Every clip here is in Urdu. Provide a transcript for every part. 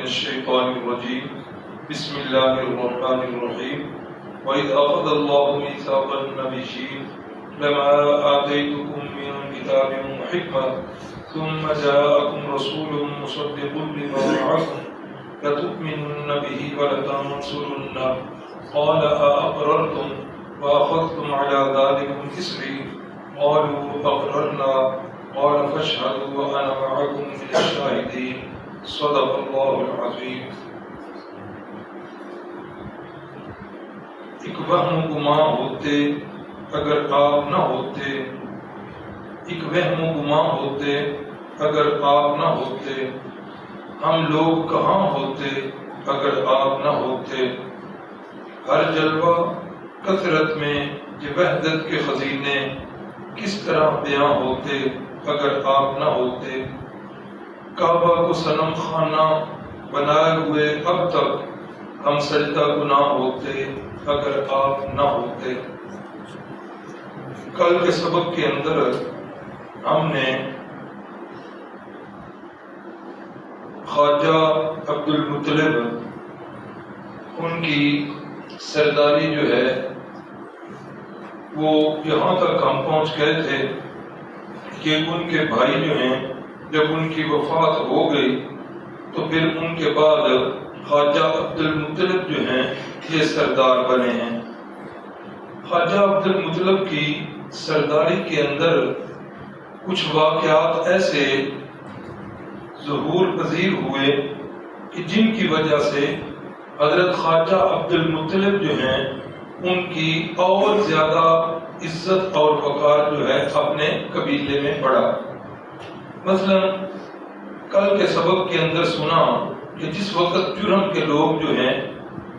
من الشيطان الرجيم بسم الله الرحمن الرحيم وإذ أخذ الله ميثاق النبيين لما آتيتكم من كتاب وحكمة ثم جاءكم رسول مصدق لما معكم لتؤمنن به ولتنصرنه قال أأقررتم وأخذتم على ذلكم إصري قالوا أقررنا قال فاشهدوا وأنا معكم من الشاهدين صدق الله العظيم۔ ایک وہم و گمان ہوتے اگر آپ نہ ہوتے، ایک وہم و گمان ہوتے اگر آپ نہ ہوتے، ہم لوگ کہاں ہوتے اگر آپ نہ ہوتے، ہر جلوہ کثرت میں یہ وحدت کے خزینے کس طرح بیاں ہوتے اگر آپ نہ ہوتے، کعبہ کو صنم خانہ بنائے ہوئے اب تک ہم سجدہ گناہ ہوتے اگر آپ نہ ہوتے۔ کل کے سبق کے اندر ہم نے خواجہ عبد المطلب ان کی سرداری جو ہے وہ یہاں تک ہم پہنچ گئے تھے کہ ان کے بھائی جو ہیں جب ان کی وفات ہو گئی تو پھر ان کے بعد خواجہ عبد المطلب جو ہیں یہ سردار بنے ہیں۔ خواجہ عبد المطلب کی سرداری کے اندر کچھ واقعات ایسے ظہور پذیر ہوئے کہ جن کی وجہ سے حضرت خواجہ عبد المطلب جو ہیں ان کی اور زیادہ عزت اور وقار جو ہے اپنے قبیلے میں بڑھا۔ مثلا کل کے سبق کے اندر سنا کہ جس وقت جرہم کے لوگ جو ہیں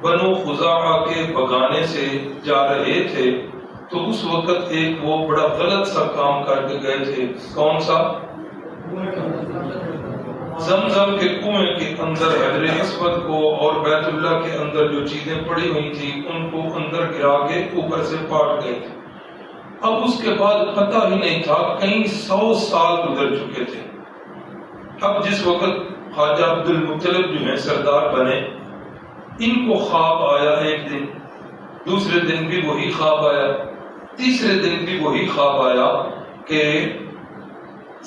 بنو خزاعہ کے بگانے سے جا رہے تھے تو اس وقت ایک وہ بڑا غلط سا کام کر کے گئے تھے۔ کون سا؟ زمزم کے کنویں کے اندر حجر اسود کو اور بیت اللہ کے اندر جو چیزیں پڑی ہوئی تھی ان کو اندر گرا کے اوپر سے پاٹ گئے تھے۔ اب اس کے بعد پتہ ہی نہیں تھا، کئی 100 سال گزر چکے تھے۔ اب جس وقت خواجہ عبد المطلب جو ہیں سردار بنے، ان کو خواب آیا ایک دن، دوسرے دن بھی وہی خواب آیا، تیسرے دن بھی وہی خواب آیا کہ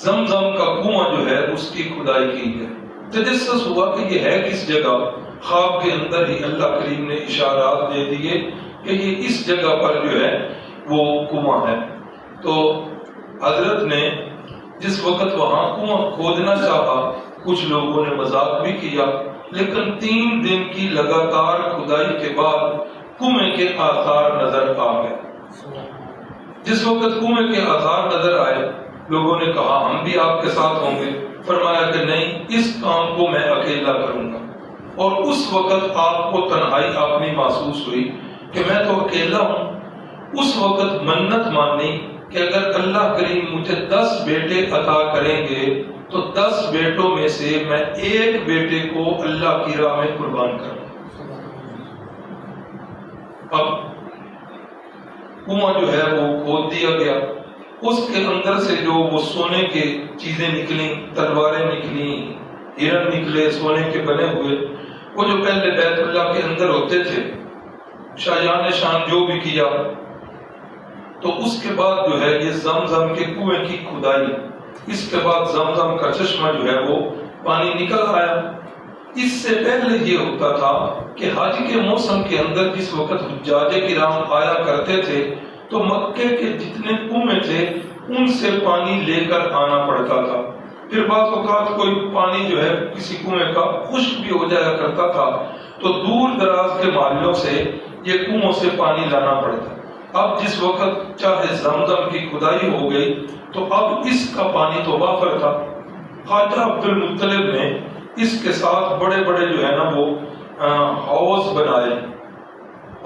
زمزم کا کنواں جو ہے اس کی کھدائی کی ہے۔ تجسس ہوا کہ یہ ہے کس جگہ، خواب کے اندر ہی اللہ کریم نے اشارات دے دیے کہ یہ اس جگہ پر جو ہے وہ کنواں ہے۔ تو حضرت نے جس وقت وہاں کنواں کھودنا چاہا، کچھ لوگوں نے مذاق بھی کیا، لیکن 3 دن کی لگاتار کھدائی کے بعد کنویں کے آثار نظر آ گئے۔ جس وقت کنویں کے آثار نظر آئے، لوگوں نے کہا ہم بھی آپ کے ساتھ ہوں گے۔ فرمایا کہ نہیں، اس کام کو میں اکیلا کروں گا۔ اور اس وقت آپ کو تنہائی اپنی محسوس ہوئی کہ میں تو اکیلا ہوں۔ اس وقت منت مانی کہ اگر اللہ کریم مجھے 10 بیٹے عطا کریں گے تو 10 بیٹوں میں سے میں ایک بیٹے کو اللہ کی راہ میں قربان کروں۔ اب کنواں جو ہے وہ کھود دیا گیا، اس کے اندر سے جو وہ سونے کے چیزیں نکلیں، تلواریں نکلیں، ہرن نکلے سونے کے بنے ہوئے، وہ جو پہلے بیت اللہ کے اندر ہوتے تھے، شایان شان جو بھی کیا۔ تو اس کے بعد جو ہے یہ زمزم کے کنویں کی کھدائی، اس کے بعد زمزم کا چشمہ جو ہے وہ پانی نکل آیا۔ اس سے پہلے یہ ہوتا تھا کہ حج کے موسم کے اندر جس وقت حجاج کرام آیا کرتے تھے تو مکے کے جتنے کنویں تھے ان سے پانی لے کر آنا پڑتا تھا۔ پھر بعض اوقات کوئی پانی جو ہے کسی کنویں کا خشک بھی ہو جایا کرتا تھا تو دور دراز کے محلوں سے یہ کنووں سے پانی لانا پڑتا۔ اب جس وقت چاہے زمزم کی کھدائی ہو گئی تو اب اس کا پانی تو وافر تھا۔ خواجہ عبد المطلب نے اس کے ساتھ بڑے بڑے جو ہے نا وہ حوض بنائے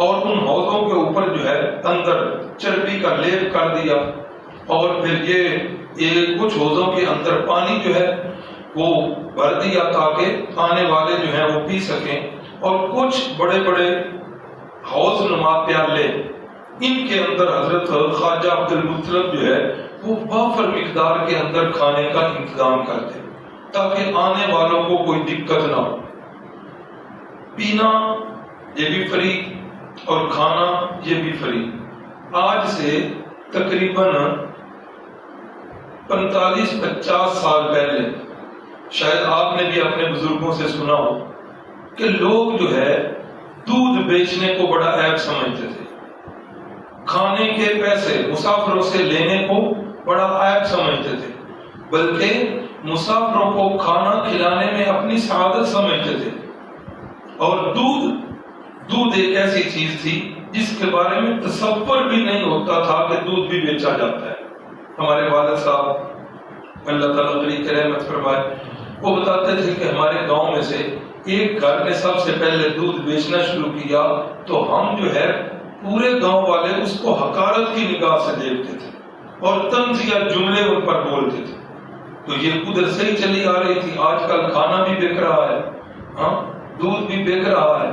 اور ان حوضوں کے اوپر جو ہے اندر چربی کا لیپ کر دیا، اور پھر یہ کچھ حوضوں کے اندر پانی جو ہے وہ بھر دیا تاکہ آنے والے جو ہیں وہ پی سکیں، اور کچھ بڑے بڑے حوض نما پیالے ان کے اندر حضرت خواجہ عبد المطلب جو ہے وہ وافر مقدار کے اندر کھانے کا انتظام کرتے تاکہ آنے والوں کو کوئی دقت نہ ہو۔ پینا یہ بھی فری اور کھانا یہ بھی فری۔ آج سے تقریباً 45-50 سال پہلے شاید آپ نے بھی اپنے بزرگوں سے سنا ہو کہ لوگ جو ہے دودھ بیچنے کو بڑا عیب سمجھتے تھے، کھانے کے پیسے مسافروں سے لینے کو بڑا عیب سمجھتے تھے، بلکہ مسافروں کو کھانا کھلانے میں اپنی سعادت سمجھتے تھے۔ اور دودھ ایک ایسی چیز تھی جس کے بارے میں تصور بھی نہیں ہوتا تھا کہ دودھ بھی بیچا جاتا ہے۔ ہمارے والد صاحب اللہ تعالیٰ علیہ کی رحمت فرمائے، وہ بتاتے تھے کہ ہمارے گاؤں میں سے ایک گھر نے سب سے پہلے دودھ بیچنا شروع کیا تو ہم جو ہے پورے گاؤں والے اس کو حقارت کی نگاہ سے دیکھتے تھے اور طنزیہ جملے ان پر بولتے تھے۔ تو یہ ادھر سے ہی چلی آ رہی تھی۔ آج کل کھانا بھی بک رہا ہے، ہاں دودھ بھی بک رہا ہے،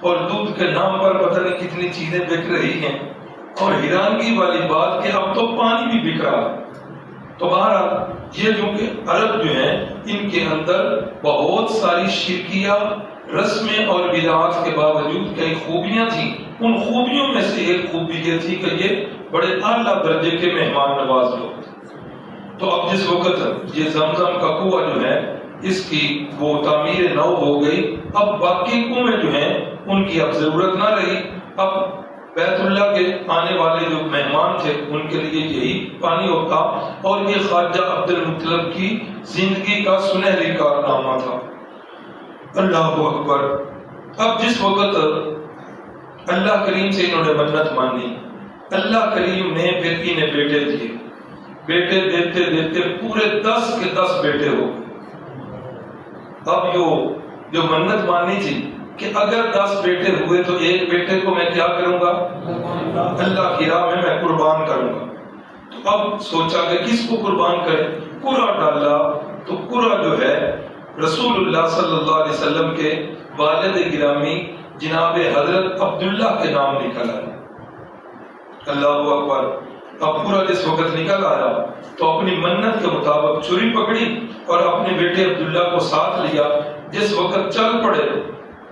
اور دودھ کے نام پر پتہ نہیں کتنی چیزیں بک رہی ہیں، اور حیرانگی والی بات کہ اب تو پانی بھی بک رہا ہے۔ تو بہرحال یہ جو کہ عرب جو ہیں ان کے اندر بہت ساری شرکیہ رسمیں اور بدعات کے باوجود کئی خوبیاں تھیں۔ ان خوبیوں میں سے ایک خوبی یہ تھی کہ یہ بڑے اعلیٰ درجے کے مہمان نواز لوگ تھے۔ تو اب جس وقت یہ زمزم کا کنواں جو ہے اس کی وہ تعمیر نو ہو گئی، اب باقی کنویں جو ہیں ان کی اب ضرورت نہ رہی۔ اب بیت اللہ کے آنے والے جو مہمان تھے ان کے لیے یہی پانی ہوتا، اور یہ خواجہ عبد المطلب کی زندگی کا سنہری کارنامہ تھا۔ اللہ اکبر۔ اب جس وقت اللہ کریم سے انہوں نے منت مانی، اللہ کریم نے پھر انہیں بیٹے دیے، بیٹے دیتے دیتے پورے 10 کے 10 بیٹے ہو گئے۔ اب جو منت مانی تھی کہ اگر 10 بیٹے ہوئے تو ایک بیٹے کو میں کیا کروں گا؟ اللہ کی راہ میں قربان کروں گا۔ تو اب سوچا کہ کس کو قربان کریں؟ قرہ ڈالا، تو قرہ جو ہے رسول اللہ صلی اللہ علیہ وسلم کے والد گرامی جناب حضرت عبداللہ کے نام نکل آیا۔ اللہ اکبر۔ اب پورا جس وقت نکل آیا تو اپنی منت کے مطابق چھری پکڑی اور اپنے بیٹے عبداللہ کو ساتھ لیا۔ جس وقت چل پڑے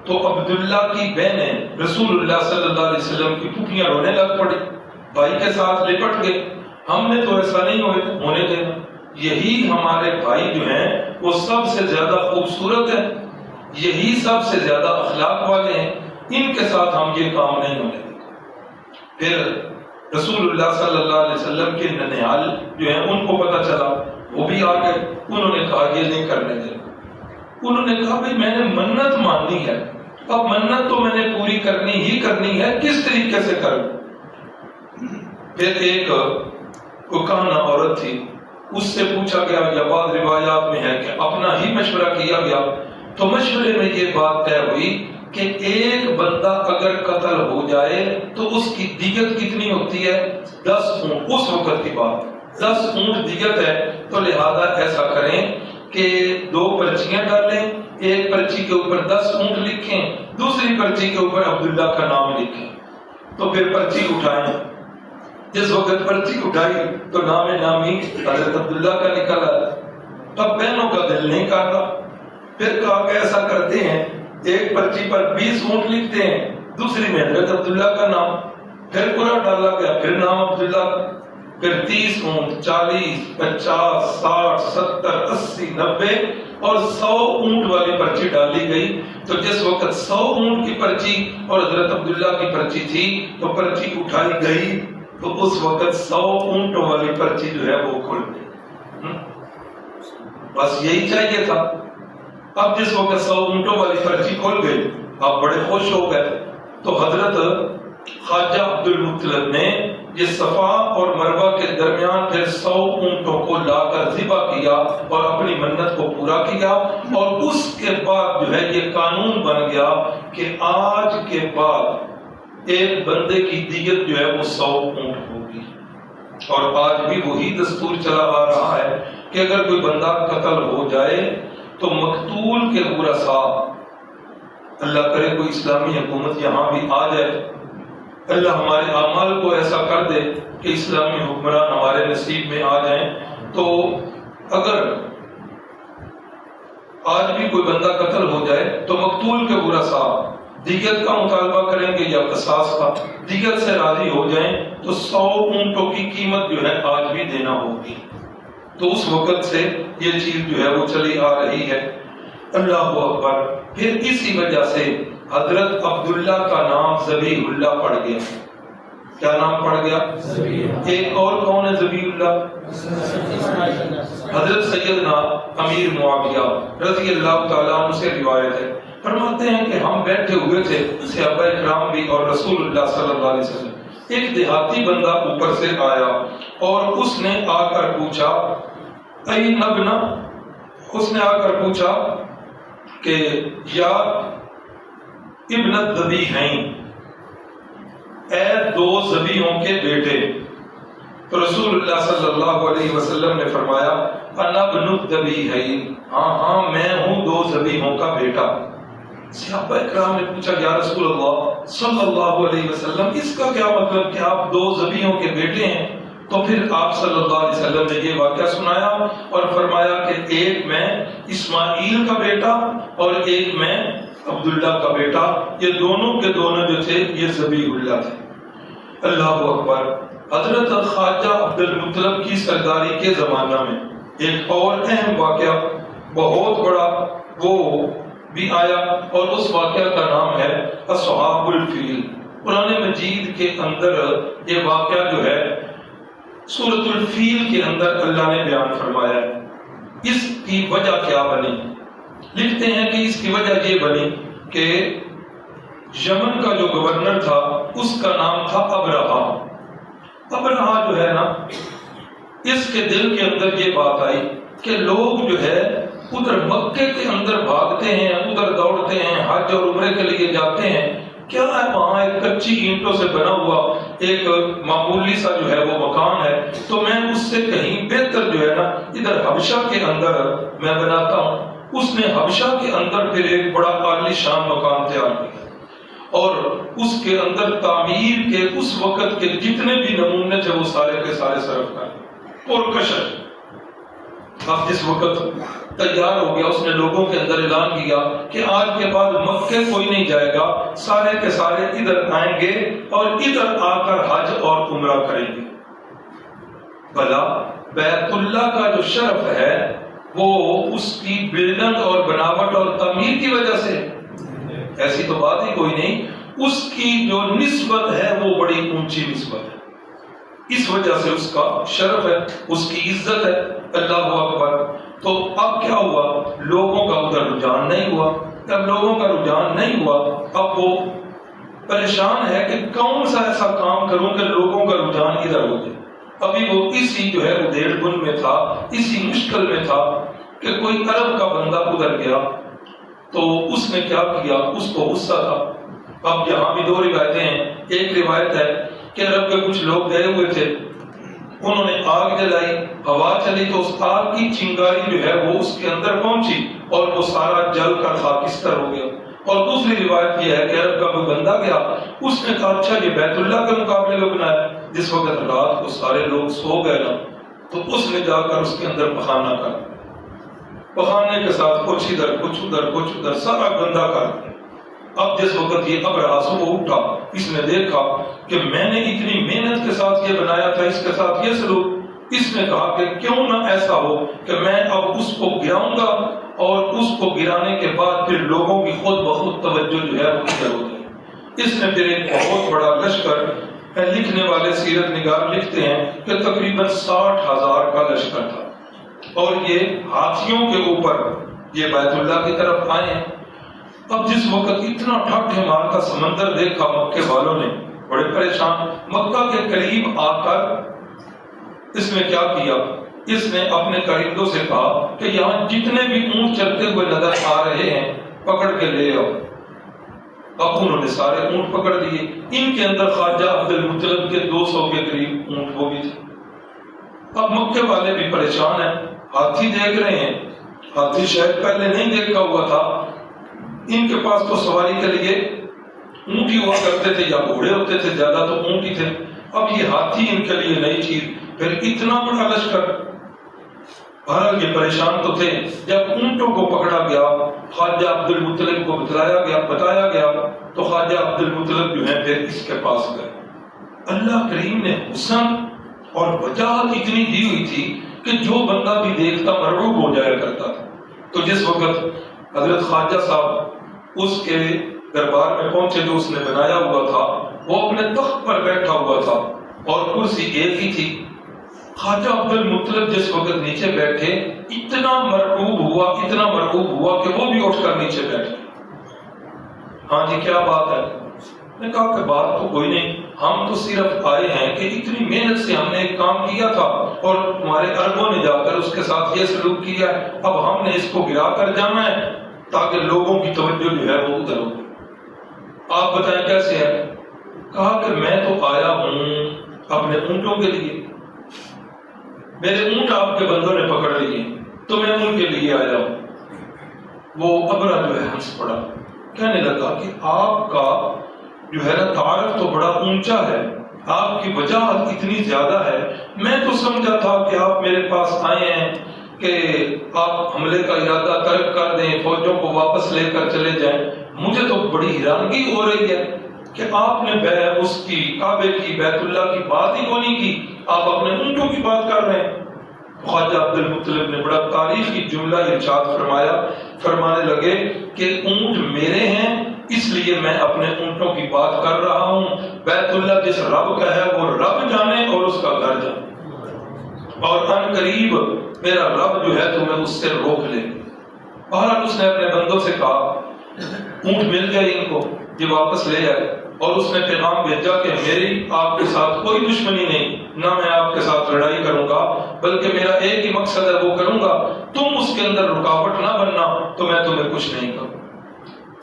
تو عبداللہ کی بہنیں رسول اللہ صلی اللہ علیہ وسلم کی پھوپھیاں رونے لگ پڑی، بھائی کے ساتھ لپٹ گئے، ہم نے تو ایسا نہیں ہونے دینا، یہی ہمارے بھائی جو ہیں وہ سب سے زیادہ خوبصورت ہیں، یہی سب سے زیادہ اخلاق والے ہیں، ان کے ساتھ ہم یہ کام نہیں ہونے دیں۔ پھر رسول اللہ صلی اللہ علیہ وسلم کے ننیال جو ہیں ان کو پتہ چلا، وہ بھی آ گئے، انہوں نے کہا یہ نہیں کرنے دیں۔ انہوں نے کہا بھئی میں نے منت مانی ہے، اب منت تو میں نے پوری کرنی ہی کرنی ہے، کس طریقے سے کروں؟ پھر ایک کہنہ عورت تھی، اس سے پوچھا گیا، یا بعض روایات میں ہے کہ اپنا ہی مشورہ کیا گیا، تو مشورے میں یہ بات طے ہوئی کہ ایک بندہ اگر قتل ہو جائے تو اس کی دیت کتنی ہوتی ہے؟ 10 اونٹ۔ اس وقت کی بات 10 اونٹ دیت ہے، تو لہذا ایسا کریں کہ 2 پرچیاں ڈالیں، ایک پرچی کے اوپر 10 اونٹ لکھیں، دوسری پرچی کے اوپر عبداللہ کا نام لکھیں۔ تو پھر پرچی اٹھائیں، جس وقت پرچی اٹھائی تو نام نامی حضرت عبداللہ کا نکلا۔ اب بہنوں کا دل نہیں کاٹا، پھر کہا کہ ایسا کرتے ہیں ایک پرچی پر 20 اونٹ لکھتے ہیں، دوسری میں حضرت عبداللہ کا نام، پھر پورا ڈالا گیا، پھر نام عبداللہ، پھر 30 اونٹ، 40، 50، 60، 70، 80، 90 اور 100 اونٹ والی پرچی ڈالی گئی۔ تو جس وقت 100 اونٹ کی پرچی اور حضرت عبداللہ کی پرچی تھی تو پرچی اٹھائی گئی تو اس وقت 100 اونٹوں والی پرچی جو ہے وہ کھل گئی۔ بس یہی چاہیے تھا۔ اب جس وقت 100 اونٹوں والی پرچی کھل گئی، آپ بڑے خوش ہو گئے، تو حضرت خواجہ عبد المطلب نے یہ صفا اور مروہ کے درمیان پھر 100 اونٹوں کو لا کر ذبح کیا اور اپنی منت کو پورا کیا، اور اس کے بعد جو ہے یہ قانون بن گیا کہ آج کے بعد ایک بندے کی دیت جو ہے وہ 100 اونٹ ہوگی۔ اور آج بھی وہی دستور چلا آ رہا ہے کہ اگر کوئی بندہ قتل ہو جائے تو مقتول کے ورثاء، اللہ کرے کوئی اسلامی حکومت یہاں بھی آ جائے، اللہ ہمارے اعمال کو ایسا کر دے کہ اسلامی حکمران ہمارے نصیب میں آ جائیں، تو اگر آج بھی کوئی بندہ قتل ہو جائے تو مقتول کے ورثاء دیت کا مطالبہ کریں گے یا قصاص کا، دیت سے راضی ہو جائیں تو 100 اونٹوں کی قیمت جو ہے آج بھی دینا ہوگی۔ تو اس وقت سے یہ چیز جو ہے وہ چلی آ رہی ہے۔ اللہ اکبر۔ پھر اسی وجہ سے حضرت عبداللہ کا نام ذبیح اللہ پڑ گیا۔ کیا نام پڑ گیا؟ ایک اور کون ہے ذبیح اللہ؟ حضرت سیدنا امیر معاویہ رضی اللہ تعالیٰ عنہ سے روایت ہے، فرماتے ہیں کہ ہم بیٹھے ہوئے تھے صحابہ اکرام بھی اور رسول اللہ صلی اللہ علیہ وسلم، ایک دیہاتی بندہ اوپر سے آیا اور اس نے آ کر پوچھا این ابن، اس نے آ کر پوچھا کہ یا ابن الذبیحین، اے 2 ذبیحوں کے بیٹے۔ تو رسول اللہ صلی اللہ علیہ وسلم نے فرمایا انا ابن الذبیحین، ہاں میں ہوں 2 ذبیحوں کا بیٹا۔ صحابہ اکرام نے پوچھا یا رسول اللہ صلی اللہ علیہ وسلم، اس کا کیا مطلب کہ آپ 2 ذبیحوں کے بیٹے ہیں؟ تو پھر آپ صلی اللہ علیہ وسلم نے یہ واقعہ سنایا اور فرمایا کہ ایک میں اسماعیل کا بیٹا اور ایک میں عبداللہ کا بیٹا، یہ دونوں کے دونوں جو تھے یہ ذبیح اللہ تھے۔ اللہ اکبر۔ حضرت خواجہ عبد المطلب کی سرداری کے زمانہ میں ایک اور اہم واقعہ بہت بڑا وہ بھی آیا، اور اس واقعہ کا نام ہے اصحاب الفیل۔ قرآن مجید کے اندر یہ واقعہ جو ہے سورۃ الفیل کے اندر اللہ نے بیان فرمایا ہے۔ اس کی وجہ کیا بنی؟ لکھتے ہیں کہ اس کی وجہ یہ بنی کہ یمن کا جو گورنر تھا اس کا نام تھا ابرہا۔ ابرہا جو ہے نا، اس کے دل کے اندر یہ بات آئی کہ لوگ جو ہے ادھر مکے کے اندر بھاگتے ہیں، ادھر دوڑتے ہیں، حج اور عمرے کے لیے جاتے ہیں، کیا ہے وہاں ایک کچی اینٹوں سے بنا ہوا ایک معمولی سا جو ہے وہ مکان ہے، تو میں اس سے کہیں بہتر جو ہے نا ادھر حبشہ کے اندر میں بناتا ہوں۔ اس نے حبشہ کے اندر پھر ایک بڑا عالی شان مکان تیار کیا اور اس کے اندر تعمیر کے اس وقت کے جتنے بھی نمونے تھے وہ سارے کے سارے صرف کر اور کشش۔ اب جس وقت تیار ہو گیا، اس نے لوگوں کے اندر اعلان کیا کہ آج کے بعد مکے کوئی نہیں جائے گا، سارے کے سارے ادھر آئیں گے اور ادھر آ کر حج اور عمرہ کریں گے۔ بھلا بیت اللہ کا جو شرف ہے وہ اس کی بلڈنگ اور بناوٹ اور تعمیر کی وجہ سے، ایسی تو بات ہی کوئی نہیں، اس کی جو نسبت ہے وہ بڑی اونچی نسبت ہے، اس وجہ سے اس کا شرف ہے، اس کی عزت ہے۔ اللہ اکبر۔ تو اب کیا ہوا؟ لوگوں کا ادھر رجحان نہیں ہوا۔ جب لوگوں کا رجحان نہیں ہوا، اب وہ پریشان ہے کہ کون سا ایسا کام کروں کہ لوگوں کا رجحان ادھر ہو جائے۔ ابھی وہ اسی جو ہے ادھیڑ بن میں تھا، اسی مشکل میں تھا کہ کوئی عرب کا بندہ ادھر گیا تو اس نے کیا کیا، اس کو غصہ تھا۔ اب یہاں بھی 2 روایتیں ہیں۔ ایک روایت ہے کہ عرب کے کچھ لوگ گئے ہوئے تھے، انہوں نے آگ جلائی، ہوا چلی تو اس آگ کی چنگاری جو ہے وہ اس کے اندر پہنچی اور وہ سارا جل کر خاکستر ہو گیا۔ اور دوسری روایت یہ ہے کہ عرب کا کوئی بندہ گیا، اس نے کہا اچھا یہ بیت اللہ کے مقابلے میں بنایا۔ جس وقت رات کو سارے لوگ سو گئے نا، تو اس نے جا کر اس کے اندر پخانہ کر، پخانے کے ساتھ کچھ ادھر کچھ ادھر کچھ ادھر سارا گندا کر دیا۔ اب جس وقت یہ ابرہا وہ اٹھا، اس نے دیکھا کہ میں نے اتنی محنت کے ساتھ یہ بنایا تھا، اس کے ساتھ یہ سلوک، اس نے کہا کہ کیوں نہ ایسا ہو کہ میں اب اس کو گراؤں گا اور اس کو گرانے کے بعد پھر لوگوں کی خود بخود توجہ جو ہے وہ ادھر ہو جائے۔ اس نے پھر ایک بہت بڑا لشکر، لکھنے والے سیرت نگار لکھتے ہیں کہ تقریباً 60,000 کا لشکر تھا اور یہ ہاتھیوں کے اوپر یہ بیت اللہ کی طرف آئے ہیں۔ اب جس وقت اتنا ٹھاٹھے مار کا سمندر دیکھا مکے والوں نے بڑے پریشان، مکہ کے قریب آ کر اس نے کیا کیا، اس نے اپنے کارندوں سے کہا کہ یہاں جتنے بھی اونٹ چلتے ہوئے نظر آ رہے ہیں پکڑ کے لے آؤ۔ اب انہوں نے سارے اونٹ پکڑ دیے، ان کے اندر خواجہ عبد المطلب کے 200 کے قریب اونٹ وہ بھی تھے۔ اب مکے والے بھی پریشان ہیں، ہاتھی دیکھ رہے ہیں، ہاتھی شاید پہلے نہیں دیکھا ہوا تھا، ان کے پاس تو سواری کے لیے اونٹ ہی ہوا کرتے تھے یا گھوڑے ہوتے تھے، زیادہ تو اونٹ ہی تھے، اب یہ ہاتھی ان کے لیے نئی چیز، پھر اتنا بڑا لشکر۔ بہرحال یہ پریشان تو تھے. جب اونٹوں کو پکڑا گیا، خواجہ عبد المطلب کو بتایا گیا تو خواجہ عبد المطلب جو ہے پھر اس کے پاس گئے. اللہ کریم نے حسن اور وجاہت اتنی دی ہوئی تھی کہ جو بندہ بھی دیکھتا مرعوب ہو جایا کرتا تھا. تو جس وقت حضرت خواجہ صاحب اس کے دربار میں پہنچے جو اس نے بنایا ہوا تھا، وہ اپنے تخت پر بیٹھا ہوا تھا اور کرسی ایک ہی تھی. خواجہ عبد المطلب جس وقت نیچے بیٹھے اتنا مرعوب ہوا کہ وہ بھی اٹھ کر نیچے بیٹھ گئے. ہاں جی کیا بات ہے؟ میں نے کہا کہ بات تو کوئی نہیں، ہم تو صرف آئے ہیں کہ اتنی محنت سے ہم نے ایک کام کیا تھا اور تمہارے اربوں نے جا کر اس کے ساتھ یہ سلوک کیا ہے، اب ہم نے اس کو گرا کر جانا ہے تاکہ لوگوں کی توجہ جو ہے وہ ادھر ہو. آپ بتائیں کیسے ہے؟ کہا کہ میں تو آیا ہوں اپنے اونٹوں کے لیے، میرے اونٹ آپ کے بندوں نے پکڑ لیے تو میں ان کے لیے آیا ہوں. وہ ابرا جو ہے ہنس پڑا، کہنے لگا کہ آپ کا جو ہے نا تعارف تو بڑا اونچا ہے، آپ کی وجاہت اتنی زیادہ ہے، میں تو سمجھا تھا کہ آپ میرے پاس آئے ہیں کہ آپ حملے کا ارادہ ترک کر دیں، فوجوں کو واپس لے کر چلے جائیں. مجھے تو بڑی حیرانگی ہو رہی ہے کہ آپ نے اس کی کعبے کی بیت اللہ کی بات ہی کو نہیں کی، آپ اپنے اونٹوں کی بات کر رہے ہیں. خواجہ عبد المطلب نے بڑا تاریخی جملہ ارشاد فرمانے لگے کہ اونٹ میرے ہیں اس لیے میں اپنے اونٹوں کی بات کر رہا ہوں. بیت اللہ جس رب کا ہے وہ رب جانے اور اس کا گھر جانے، اور ان قریب میرا رب جو ہے تمہیں اس سے روک لے. بہرحال اس نے اپنے بندوں سے کہا اونٹ مل گئے ان کو، یہ واپس لے آئے، اور اس نے پیغام بھیجا کہ میری آپ کے ساتھ کوئی دشمنی نہیں، نہ میں آپ کے ساتھ لڑائی کروں گا، بلکہ میرا ایک ہی مقصد ہے وہ کروں گا، تم اس کے اندر رکاوٹ نہ بننا تو میں تمہیں کچھ نہیں کروں.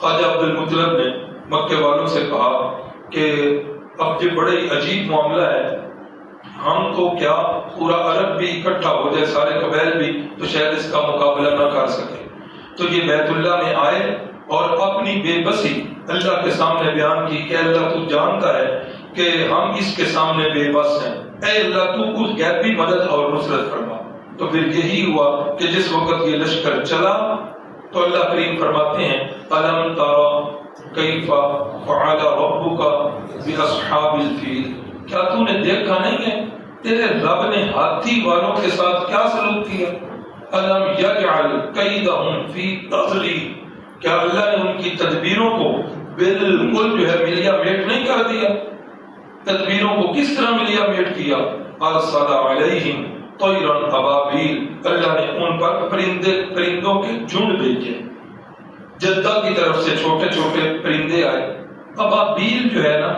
خواجہ عبد المطلب نے مکے والوں سے کہا کہ اب یہ بڑے عجیب معاملہ ہے، ہم تو کیا پورا عرب بھی اکٹھا ہو جائے، سارے قبائل بھی، تو شاید اس کا مقابلہ نہ کر سکے. تو یہ بیت اللہ میں آئے اور اپنی بے بسی اللہ کے سامنے بیان کی کہ اللہ تو جانتا ہے کہ ہم اس کے سامنے بے بس ہیں، اے اللہ تو کچھ غیبی مدد اور نصرت فرما. تو پھر یہی ہوا کہ جس وقت یہ لشکر چلا تو اللہ کریم فرماتے ہیں الم تری کیف فعل ربک باصحاب الفیل، کیا تو نے دیکھا نہیں ہے تیرے رب نے ہاتھی والوں کے ساتھ کیا سلوک کیا. الم یجعل کیدہم فی تضلیل، کیا اللہ نے ان کی تدبیروں کو بالکل جو ہے ملیا میٹ نہیں کر دیا. تدبیروں کو کس طرح ملیا میٹ کیا. ارسل علیہم طیرا ابابیل، اللہ نے ان پر پرندوں کے جھنڈ بھیجے. جدہ کی طرف سے چھوٹے چھوٹے پرندے آئے. ابابیل جو ہے نا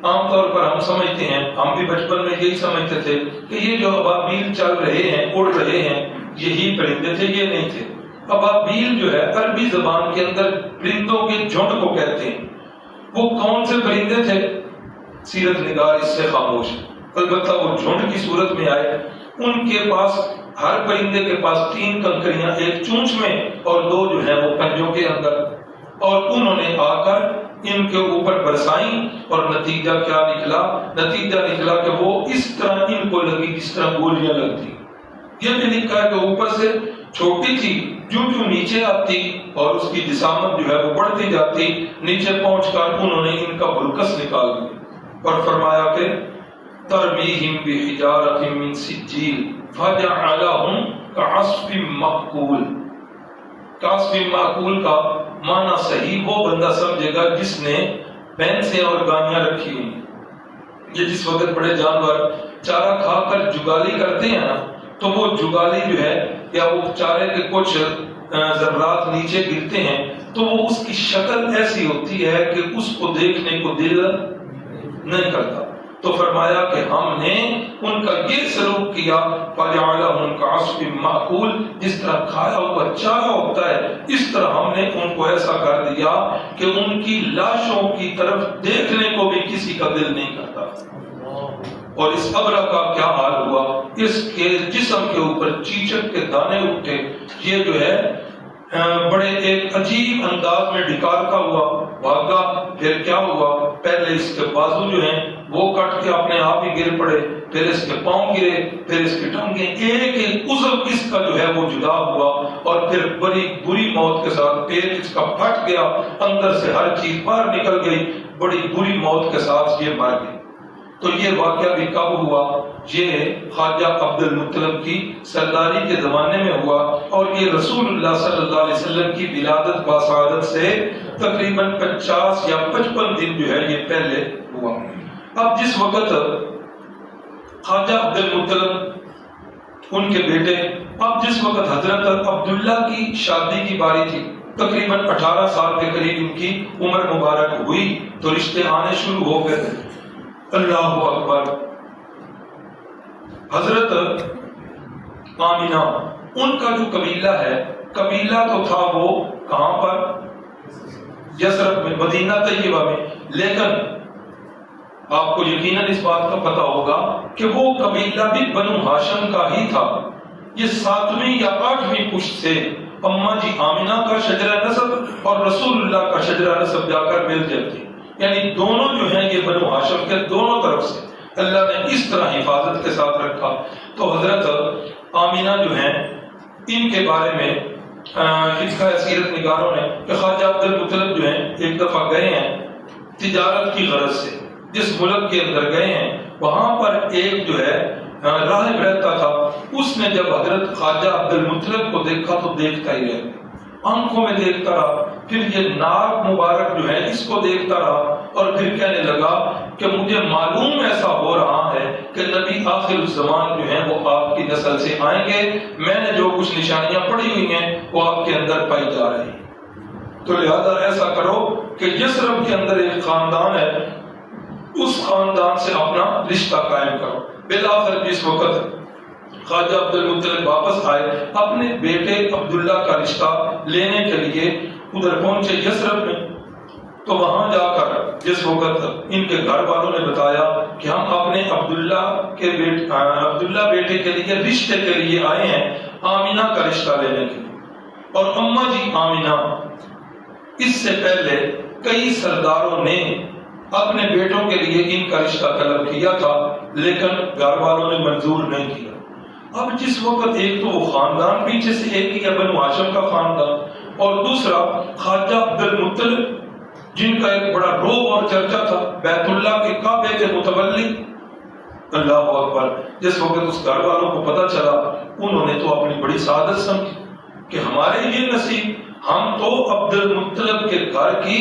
عام طور پر ہم سمجھتے ہیں، ہم بھی بچپن میں یہی سمجھتے تھے کہ یہ جو ابابیل چل رہے ہیں اڑ رہے ہیں یہی پرندے تھے، یہ نہیں تھے. ابابیل جو ہے عربی زبان کے اندر پرندوں کے جھنڈ کو کہتے ہیں. وہ کون سے پرندے تھے؟ سیرت نگار اس سے خاموش، البتہ وہ جھنڈ کی صورت میں آئے. ان کے پاس ہر پرندے کے پاس 3 کنکریاں، ایک چونچ میں اور 2 جو ہیں وہ پنجوں کے اندر، اور انہوں نے آ کر ان کے اوپر برسائیں. اور نتیجہ کیا نکلا؟ نتیجہ نکلا کہ وہ اس طرح ان کو لگی جس طرح گولیاں لگتی. یہ بھی لکھا ہے کہ اوپر سے چھوٹی تھی، جو نیچے آتی اور اس کی جسامت جو ہے وہ بڑھتی جاتی، نیچے پہنچ کر انہوں نے ان کا بلکس نکال دیا اور فرمایا کہ ترمیہم بحجارۃ من سجیل فجعلہم کعصف مأکول. کعصف مأکول کا معنی صحیح وہ بندہ سمجھے گا جس نے بھینسیں اور گائیاں رکھی ہوئی. یہ جس وقت بڑے جانور چارہ کھا کر جگالی کرتے ہیں نا، تو وہ جگالی جو ہے یا وہ چارے کے کچھ ذرات نیچے گرتے ہیں تو وہ اس کی شکل ایسی ہوتی ہے کہ اس کو دیکھنے کو دل نہیں کرتا. تو فرمایا کہ ہم نے ان کا یہ سلوک کیا فجعلہم کعصف مأکول، جس طرح کھایا ہوا چارہ ہوتا ہے اس طرح ہم نے ان کو ایسا کر دیا کہ ان کی لاشوں کی طرف دیکھنے کو بھی کسی کا دل نہیں کرتا. اور اس ابرہ کا کیا حال ہوا؟ اس کے جسم کے اوپر چیچک کے دانے اٹھے. یہ جو ہے بڑے ایک عجیب انداز میں ڈکار کا ہوا. بھاگا. پھر کیا ہوا؟ پہلے اس کے بازو جو ہیں وہ کٹ کے اپنے آپ ہی گر پڑے، پھر اس کے پاؤں گرے، پھر اس کی ٹانگیں، ایک ایک عضو اس کا جو ہے وہ جدا ہوا، اور پھر بڑی بری موت کے ساتھ پیٹ اس کا پھٹ گیا، اندر سے ہر چیز باہر نکل گئی، بڑی بری موت کے ساتھ یہ مر گئی. تو یہ واقعہ بھی کب ہوا؟ یہ خواجہ عبد المطلب کی سرداری کے زمانے میں ہوا، اور یہ رسول اللہ صلی اللہ علیہ وسلم کی ولادت باسعادت سے تقریباً 50 یا 55 دن جو ہے یہ پہلے ہوا. اب جس وقت خواجہ عبد المطلب ان کے بیٹے، اب جس وقت حضرت عبداللہ کی شادی کی باری تھی، تقریباً 18 سال کے قریب ان کی عمر مبارک ہوئی، تو رشتے آنے شروع ہو گئے. اللہ اکبر. حضرت آمینہ ان کا جو قبیلہ ہے، قبیلہ تو تھا وہ کہاں پر؟ یثرب میں، مدینہ طیبہ میں، لیکن آپ کو یقیناً اس بات کا پتہ ہوگا کہ وہ قبیلہ بھی بنو ہاشم کا ہی تھا. یہ 7ویں یا 8ویں پشت سے اماں جی آمینہ کا شجرہ نسب اور رسول اللہ کا شجرہ نسب جا کر مل جاتی، یعنی دونوں جو ہیں یہ بنو ہاشم کے دونوں طرف سے اللہ نے اس طرح حفاظت کے ساتھ رکھا. تو حضرت آمینہ جو ہیں ان کے بارے میں لکھا ہے سیرت نگاروں نے کہ خواجہ عبد المطلب جو ہیں ایک دفعہ گئے ہیں تجارت کی غرض سے، جس ملک کے اندر گئے ہیں وہاں پر ایک جو ہے راہب رہتا تھا. اس نے جب حضرت خواجہ عبد المطلب کو دیکھا تو دیکھتا ہی رہا، آنکھوں میں دیکھتا رہا، پھر یہ ناک مبارک جو ہے اس کو دیکھتا رہا، اور پھر کہنے لگا کہ مجھے معلوم ایسا ہو رہا ہے کہ نبی آخر الزمان جو ہیں وہ آپ کی نسل سے آئیں گے، میں نے جو کچھ نشانیاں پڑھی ہوئی ہیں وہ آپ کے اندر پائی جا رہی ہیں. تو لہذا ایسا کرو کہ یثرب کے اندر ایک خاندان ہے، اس خاندان سے اپنا رشتہ قائم کرو. بالآخر جس وقت خواجہ عبد المطلب واپس آئے اپنے بیٹے عبداللہ کا رشتہ لینے کے لیے ادھر پہنچے یثرب میں، تو وہاں جا کر جس وقت ان کے گھر والوں نے بتایا کہ ہم اپنے عبداللہ بیٹے کے لیے رشتے کے لیے آئے ہیں، آمینہ کا رشتہ لینے کے لیے. اور اماں جی آمینہ اس سے پہلے کئی سرداروں نے اپنے بیٹوں کے لیے ان کا رشتہ طلب کیا تھا، لیکن گھر والوں نے منظور نہیں کیا. اب جس وقت ایک تو وہ خاندان پیچھے سے ایک ہی ہے بنو ہاشم کا خاندان، اور دوسرا خواجہ عبد المطلب جن کا ایک بڑا روب اور چرچا تھا، بیت اللہ کے کعبے کے متولی. اللہ اکبر. جس وقت اس گھر والوں کو پتہ چلا، انہوں نے تو اپنی بڑی سعادت سمجھی کہ ہمارے یہ نصیب، ہم تو عبد المطلب کے گھر کی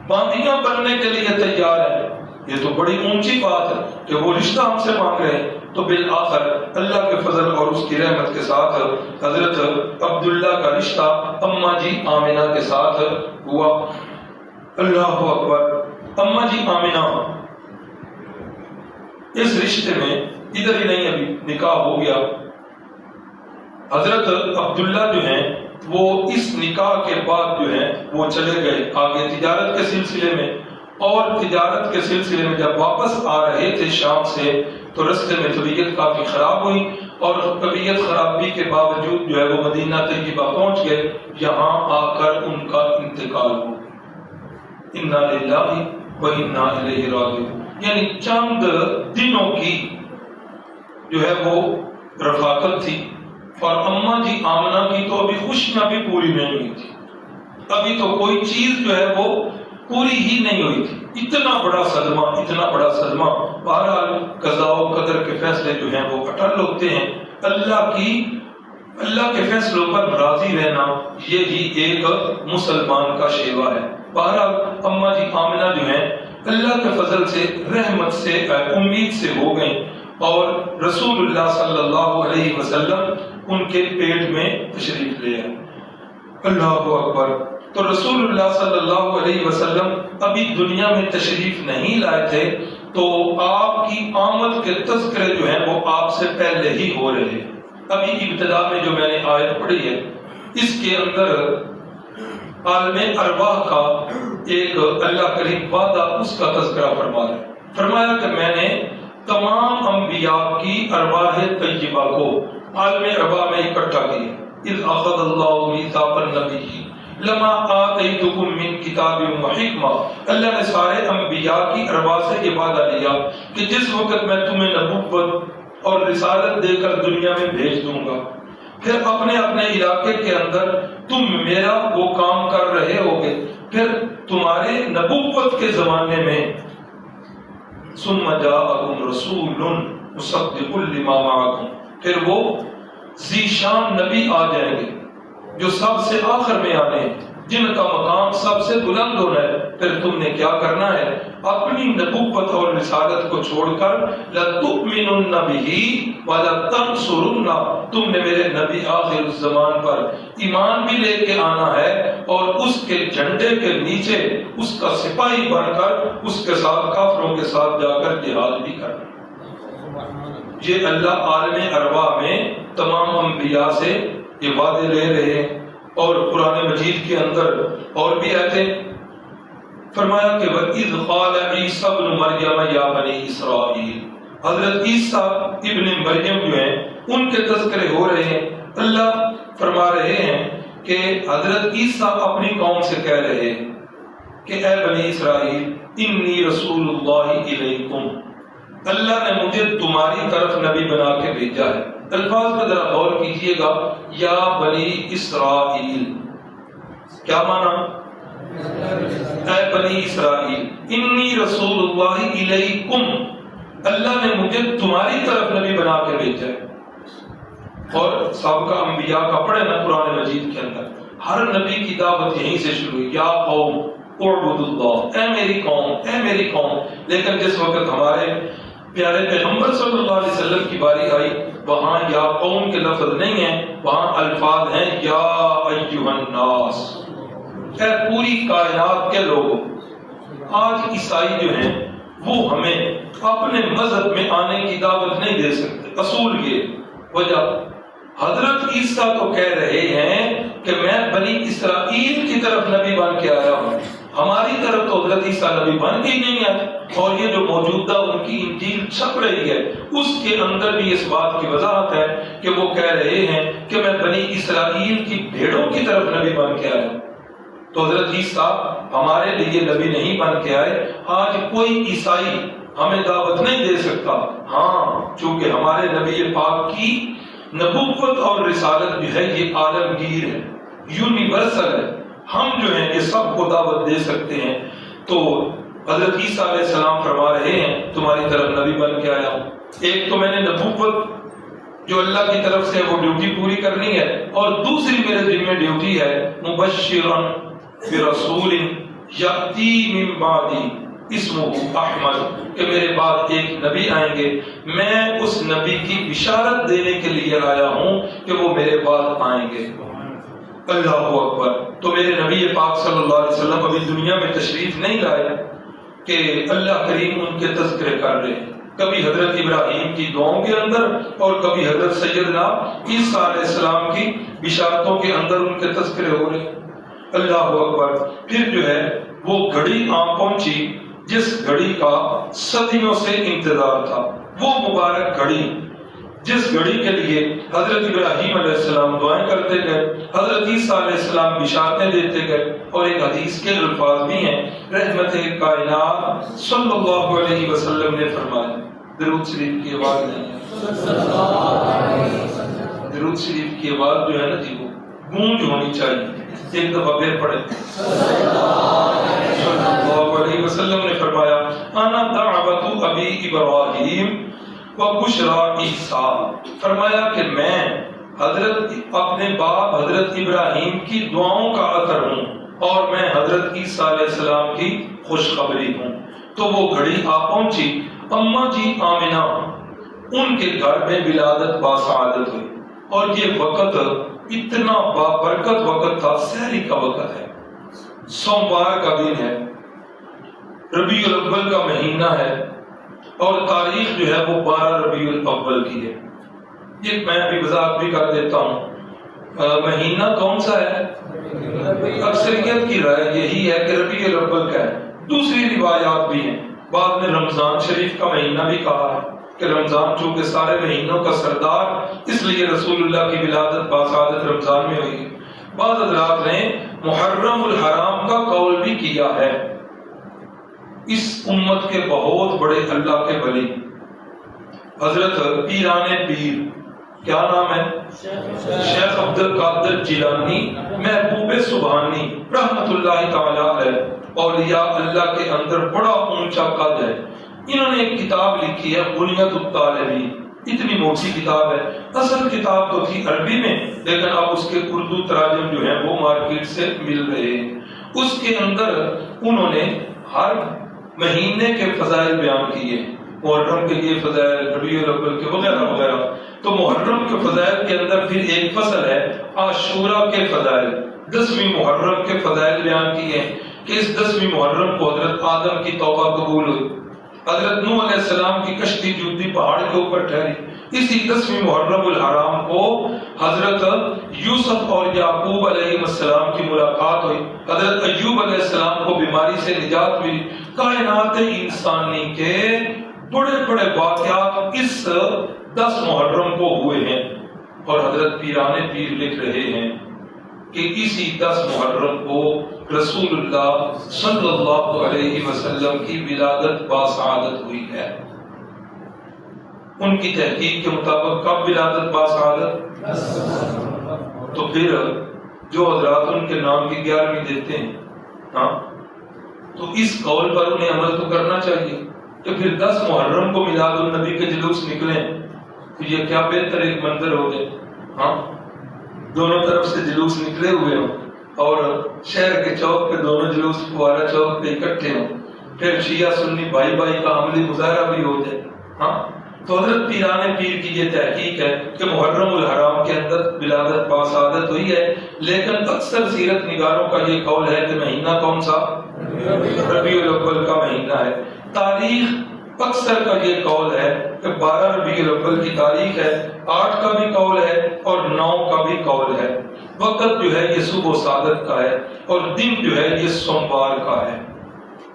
باندیاں بننے کے لیے تیار ہیں، یہ تو بڑی اونچی بات ہے کہ وہ رشتہ ہم سے مانگ رہے ہیں. تو بالآخر اللہ کے فضل اور اس کی رحمت کے ساتھ حضرت عبداللہ کا رشتہ اماں جی آمینہ کے ساتھ ہوا. اللہ اکبر. اماں جی آمینہ اس رشتے میں ادھر ہی نہیں، ابھی نکاح ہو گیا. حضرت عبداللہ جو ہیں وہ اس نکاح کے بعد جو ہیں وہ چلے گئے آگے تجارت کے سلسلے میں، اور تجارت کے سلسلے میں جب واپس آ رہے تھے شام سے تو رستے میں طبیعت کافی خراب ہوئی، اور طبیعت خرابی کے باوجود جو ہے وہ مدینہ طیبہ پہنچ گئے. یہاں آ کر ان کا انتقال ہو. انا للہ و انا الیہ راجعون. یعنی چند دنوں کی جو ہے وہ رفاقت تھی، اور اماں جی آمنہ کی تو ابھی خوشیاں بھی پوری نہیں ہوئی تھی، ابھی تو کوئی چیز جو ہے وہ پوری ہی نہیں ہوئی تھی. اتنا بڑا صدمہ، اتنا بڑا صدمہ. بہرحال قضاء و قدر کے فیصلے جو ہیں وہ اٹل ہوتے ہیں. اللہ کے فیصلوں پر راضی رہنا یہی ایک مسلمان کا شیوا ہے. بہرحال اماں جی آمنہ جو ہیں اللہ کے فضل سے، رحمت سے، امید سے ہو گئیں، اور رسول اللہ صلی اللہ علیہ وسلم ان کے پیٹ میں تشریف لے آئے. اللہ اکبر. تو رسول اللہ صلی اللہ علیہ وسلم ابھی دنیا میں تشریف نہیں لائے تھے، تو آپ کی آمد کے تذکرے جو ہیں وہ آپ سے پہلے ہی ہو رہے ہیں. ابھی ابتدا میں جو میں نے آیت پڑھی ہے اس کے اندر عالم ارواح کا ایک اللہ کریم وعدہ، اس کا تذکرہ فرمایا کہ میں نے تمام انبیاء کی ارواح طیبہ کو عالم ارواح میں اکٹھا کیا. اذ اخذ اللہ میثاق النبیین لما آتیتکم من کتاب و حکمہ، اللہ نے سارے انبیاء کی ارواح سے یہ وعدہ لیا کہ جس وقت میں تمہیں نبوت اور رسالت دے کر دنیا میں بھیج دوں گا، پھر اپنے اپنے علاقے کے اندر تم میرا وہ کام کر رہے ہوگے، پھر تمہارے نبوت کے زمانے میں ثم جاءکم رسول مصدق لما معکم، پھر وہ ذی شان نبی آ جائیں گے جو سب سے آخر میں آنے ہیں، جن کا مقام سب سے بلند ہونا ہے۔ پھر تم نے کیا کرنا ہے؟ اپنی نبوت اور رسالت کو چھوڑ کر لَتُؤْمِنُنَّ بِهِ وَلَتَنْصُرُنَّ، تم نے میرے نبی آخر الزمان پر ایمان بھی لے کے آنا ہے اور اس کے جھنڈے کے نیچے اس کا سپاہی بن کر اس کے ساتھ کافروں کے ساتھ جا کر جہاد بھی کرنا۔ یہ اللہ عالم ارواح میں تمام انبیاء سے یہ وعدے لے رہے ہیں، اور قرآن مجید کے اندر اور بھی آیتیں فرمایا کہ وَإِذْ قَالَ عِيسَى ابْنُ مَرْيَمَ يَا بَنِي إِسْرَائِيلَ، حضرت عیسیٰ ابن مریم جو ہیں ان کے تذکرے ہو رہے ہیں۔ اللہ فرما رہے ہیں کہ حضرت عیسیٰ اپنی قوم سے کہہ رہے ہیں کہ اے بنی اسرائیل، انی رسول اللہ الیکم، اللہ نے مجھے تمہاری طرف نبی بنا کے بھیجا ہے۔ الفاظ پر ذرا غور کیجئے گا، یا بنی اسرائیل کیا معنی؟ اے بنی اسرائیل، انی رسول اللہ الیکم، اللہ نے مجھے تمہاری طرف نبی بنا کے بھیجا ہے۔ اور سابقہ انبیاء کا پڑھے نا قرآن مجید کے اندر، ہر نبی کی دعوت یہیں سے شروع ہوئی، یا قوم اعبدوا اللہ، اے میری قوم، اے میری قوم۔ لیکن جس وقت ہمارے پیارے پیغمبر صلی اللہ علیہ وسلم کی باری آئی، وہاں یا قوم کے لفظ نہیں ہیں، وہاں الفاظ ہیں یا ایھا الناس، اے پوری کائنات کے لوگوں۔ آج عیسائی جو ہیں وہ ہمیں اپنے مذہب میں آنے کی دعوت نہیں دے سکتے۔ اصول یہ وجہ، حضرت عیسیٰ تو کہہ رہے ہیں کہ میں بنی اسرائیل کی طرف نبی بن کے آیا ہوں، ہماری طرف تو حضرت عیسیٰ نبی بن کے ہی نہیں آئے۔ اور یہ جو موجودہ ان کی انجیل چھپ رہی ہے اس کے اندر بھی اس بات کی وضاحت ہے کہ وہ کہہ رہے ہیں کہ میں بنی اسرائیل کی بھیڑوں کی طرف نبی بن کے آیا ہوں۔ تو حضرت عیسیٰ ہمارے لیے نبی نہیں بن کے آئے۔ آج کوئی عیسائی ہمیں دعوت نہیں دے سکتا، ہاں چونکہ ہمارے نبی پاک کی نبوت اور رسالت بھی ہے، یہ عالمگیر ہے، یونیورسل ہے، ہم جو ہیں یہ سب کو دعوت دے سکتے ہیں۔ تو حضرت عیسیٰ علیہ السلام فرما رہے ہیں تمہاری طرف نبی بن کے آیا ہوں۔ ایک تو میں نے نبوت جو اللہ کی طرف سے وہ ڈیوٹی پوری کرنی ہے، اور دوسری میرے ذمہ ڈیوٹی ہے مبشرا برسول یأتی من بعدی اسمہ احمد، کہ میرے بعد ایک نبی آئیں گے، میں اس نبی کی بشارت دینے کے لیے آیا ہوں کہ وہ میرے بعد آئیں گے۔ اللہ اکبر۔ تو میرے نبی پاک صلی اللہ علیہ وسلم ابھی دنیا میں تشریف نہیں لائے کہ اللہ کریم ان کے تذکرے کر رہے ہیں، کبھی حضرت ابراہیم کی دعاؤں کے اندر اور کبھی حضرت سیدنا عیسیٰ علیہ السلام کی بشارتوں کے اندر ان کے تذکرے ہو رہے ہیں۔ اللہ اکبر۔ پھر جو ہے وہ گھڑی آ پہنچی جس گھڑی کا صدیوں سے انتظار تھا، وہ مبارک گھڑی جس گھڑی کے لیے حضرت ابراہیم علیہ السلام دعائیں کرتے گئے، حضرت عیسیٰ علیہ السلام بشارتیں دیتے گئے، اور ایک حدیث کے الفاظ بھی ہیں، رحمت کائنات صلی اللہ علیہ وسلم نے فرمایا، درود شریف کی آواز نہیں ہے، درود شریف کی آواز جو ہے نا جی وہ گونج ہونی چاہیے، ایک دفعہ پھر پڑھیں۔ صلی اللہ علیہ وسلم نے فرمایا، انا دعوت ابی ابراہیم وبشرا عیسیٰ، فرمایا کہ میں حضرت اپنے باپ حضرت ابراہیم کی دعاؤں کا اثر ہوں، اور میں حضرت عیسیٰ علیہ السلام کی خوشخبری ہوں۔ تو وہ گھڑی آ پہنچی، اماں جی آمنہ ان کے گھر میں ولادت باسعادت ہوئی، اور یہ وقت اتنا بابرکت وقت تھا، سحری کا وقت ہے، سوموار کا دن ہے، ربیع الاول کا مہینہ ہے، اور تاریخ جو ہے وہ 12 ربیع الاول کی ہے۔ یہ میں ابھی وضاحت بھی کر دیتا ہوں، مہینہ کون سا ہے؟ اکثریت کی رائے یہی ہے کہ ربیع الاول کا ہے، دوسری روایات بھی ہیں، بعد میں رمضان شریف کا مہینہ بھی کہا ہے کہ رمضان چونکہ سارے مہینوں کا سردار، اس لیے رسول اللہ کی ولادت باسعادت رمضان میں ہوئی۔ بعض حضرات نے محرم الحرام کا قول بھی کیا ہے۔ اس امت کے بہت بڑے اللہ کے ولی حضرت پیران پیر، کیا نام ہے؟ شیخ عبد القادر جیلانی محبوب سبحانی رحمت اللہ تعالی علیہ، اولیاء اللہ کے اندر بڑا اونچا قد ہے۔ انہوں نے ایک کتاب لکھی ہے بنیۃ الطالبین، اتنی موٹی کتاب ہے، اصل کتاب تو تھی عربی میں لیکن اب اس کے اردو تراجم جو ہیں وہ مارکیٹ سے مل رہے ہیں۔ اس کے اندر انہوں نے ہر مہینے کے فضائل بیان کیے، محرم کے یہ فضائل، ربیع الاول کے وغیرہ وغیرہ۔ تو محرم کے فضائل کے اندر پھر ایک فصل ہے عاشوراء کے فضائل، 10ویں محرم کے فضائل بیان کیے ہیں کہ اس 10ویں محرم کو حضرت آدم کی توبہ قبول ہوئی، حضرت نوح علیہ السلام کی کشتی جودی پہاڑ کے اوپر ٹھہری، اسی 10ویں محرم الحرام کو حضرت یوسف اور یعقوب علیہ السلام کی ملاقات ہوئی، حضرت ایوب علیہ السلام کو بیماری سے نجات ملی۔ کائنات انسانی کے بڑے بڑے واقعات اس 10 محرم کو ہوئے ہیں، اور حضرت پیران پیر لکھ رہے ہیں کہ اسی 10 محرم کو رسول اللہ صلی اللہ علیہ وسلم کی ولادت باسعادت ہوئی ہے۔ ان کی تحقیق کے مطابق کب ولادت باسعادت؟ تو پھر جو حضرات ان کے نام کی 11ویں دیتے ہیں، ہاں تو اس قول پر انہیں عمل تو کرنا چاہیے کہ پھر 10 محرم کو میلاد النبی کے جلوس نکلیں، تو یہ کیا بہتر ایک منظر ہو گئے، ہاں دونوں طرف سے جلوس نکلے ہوئے ہوں اور شہر کے چوک پہ دونوں جلوس فوارہ چوک پہ اکٹھے ہوں، پھر شیعہ سنی بھائی بھائی کا عملی مظاہرہ بھی ہو جائے۔ ہاں تو حضرت پیران پیر کی یہ تحقیق ہے کہ محرم الحرام کے اندر ولادت باسعادت ہوئی ہے، لیکن اکثر سیرت نگاروں کا یہ قول ہے کہ مہینہ کون سا؟ ربیع الاول کا مہینہ ہے۔ تاریخ اکثر کا یہ قول ہے کہ 12 ربیع الاول کی تاریخ ہے، 8 کا بھی قول ہے اور 9 کا بھی قول ہے۔ وقت جو ہے یہ صبح صادق کا ہے اور دن جو ہے یہ سوموار کا ہے۔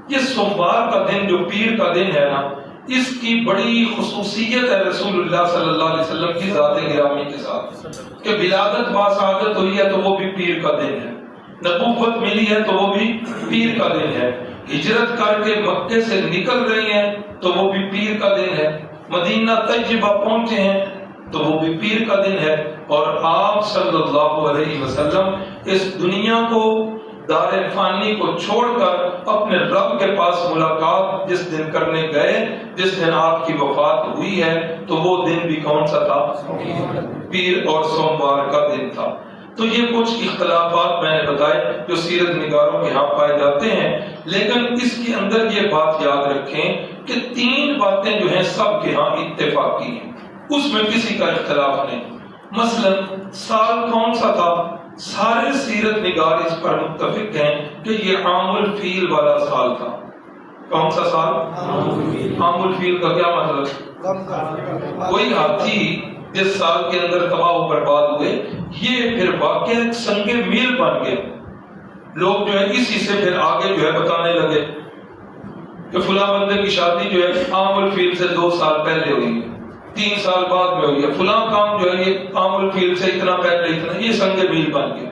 یہ سوموار کا دن جو پیر کا دن ہے نا، اس کی بڑی خصوصیت ہے رسول اللہ صلی اللہ علیہ وسلم کی ذات گرامی کے ساتھ کہ ولادت باسعادت ہوئی ہے تو وہ بھی پیر کا دن ہے، نبوت ملی ہے تو وہ بھی پیر کا دن ہے، ہجرت کر کے مکے سے نکل رہی ہیں تو وہ بھی پیر کا دن ہے، مدینہ طیبہ پہنچے ہیں تو وہ بھی پیر کا دن ہے، اور آپ صلی اللہ علیہ وسلم اس دنیا کو دار فانی کو چھوڑ کر اپنے رب کے پاس ملاقات جس دن کرنے گئے، جس دن آپ کی وفات ہوئی ہے، تو وہ دن بھی کون سا تھا؟ پیر اور سوموار کا دن تھا۔ تو یہ کچھ اختلافات میں نے بتائے جو سیرت نگاروں کے ہاں پائے جاتے ہیں، لیکن اس کے اندر یہ بات یاد رکھیں کہ 3 باتیں جو ہیں سب کے ہاں اتفاقی ہیں، اس میں کسی کا اختلاف نہیں۔ مثلا سال کون سا تھا؟ سارے سیرت نگار اس پر متفق ہیں کہ یہ عام الفیل والا سال تھا۔ کون سا سال؟ عام الفیل کا کیا مطلب؟ کوئی ہاتھی جس سال کے اندر تباہ و برباد ہوئے، یہ پھر واقعہ ایک سنگ میل بن گئے۔ لوگ جو ہے اسی سے پھر آگے جو ہے بتانے لگے کہ فلاں بندے کی شادی جو ہے عام الفیل سے 2 سال پہلے ہوئی ہے، 3 سال بعد میں ہوئی ہے، فلاں کام جو ہے یہ عام الفیل سے اتنا پہلے اتنا، یہ سنگ میل بن گیا۔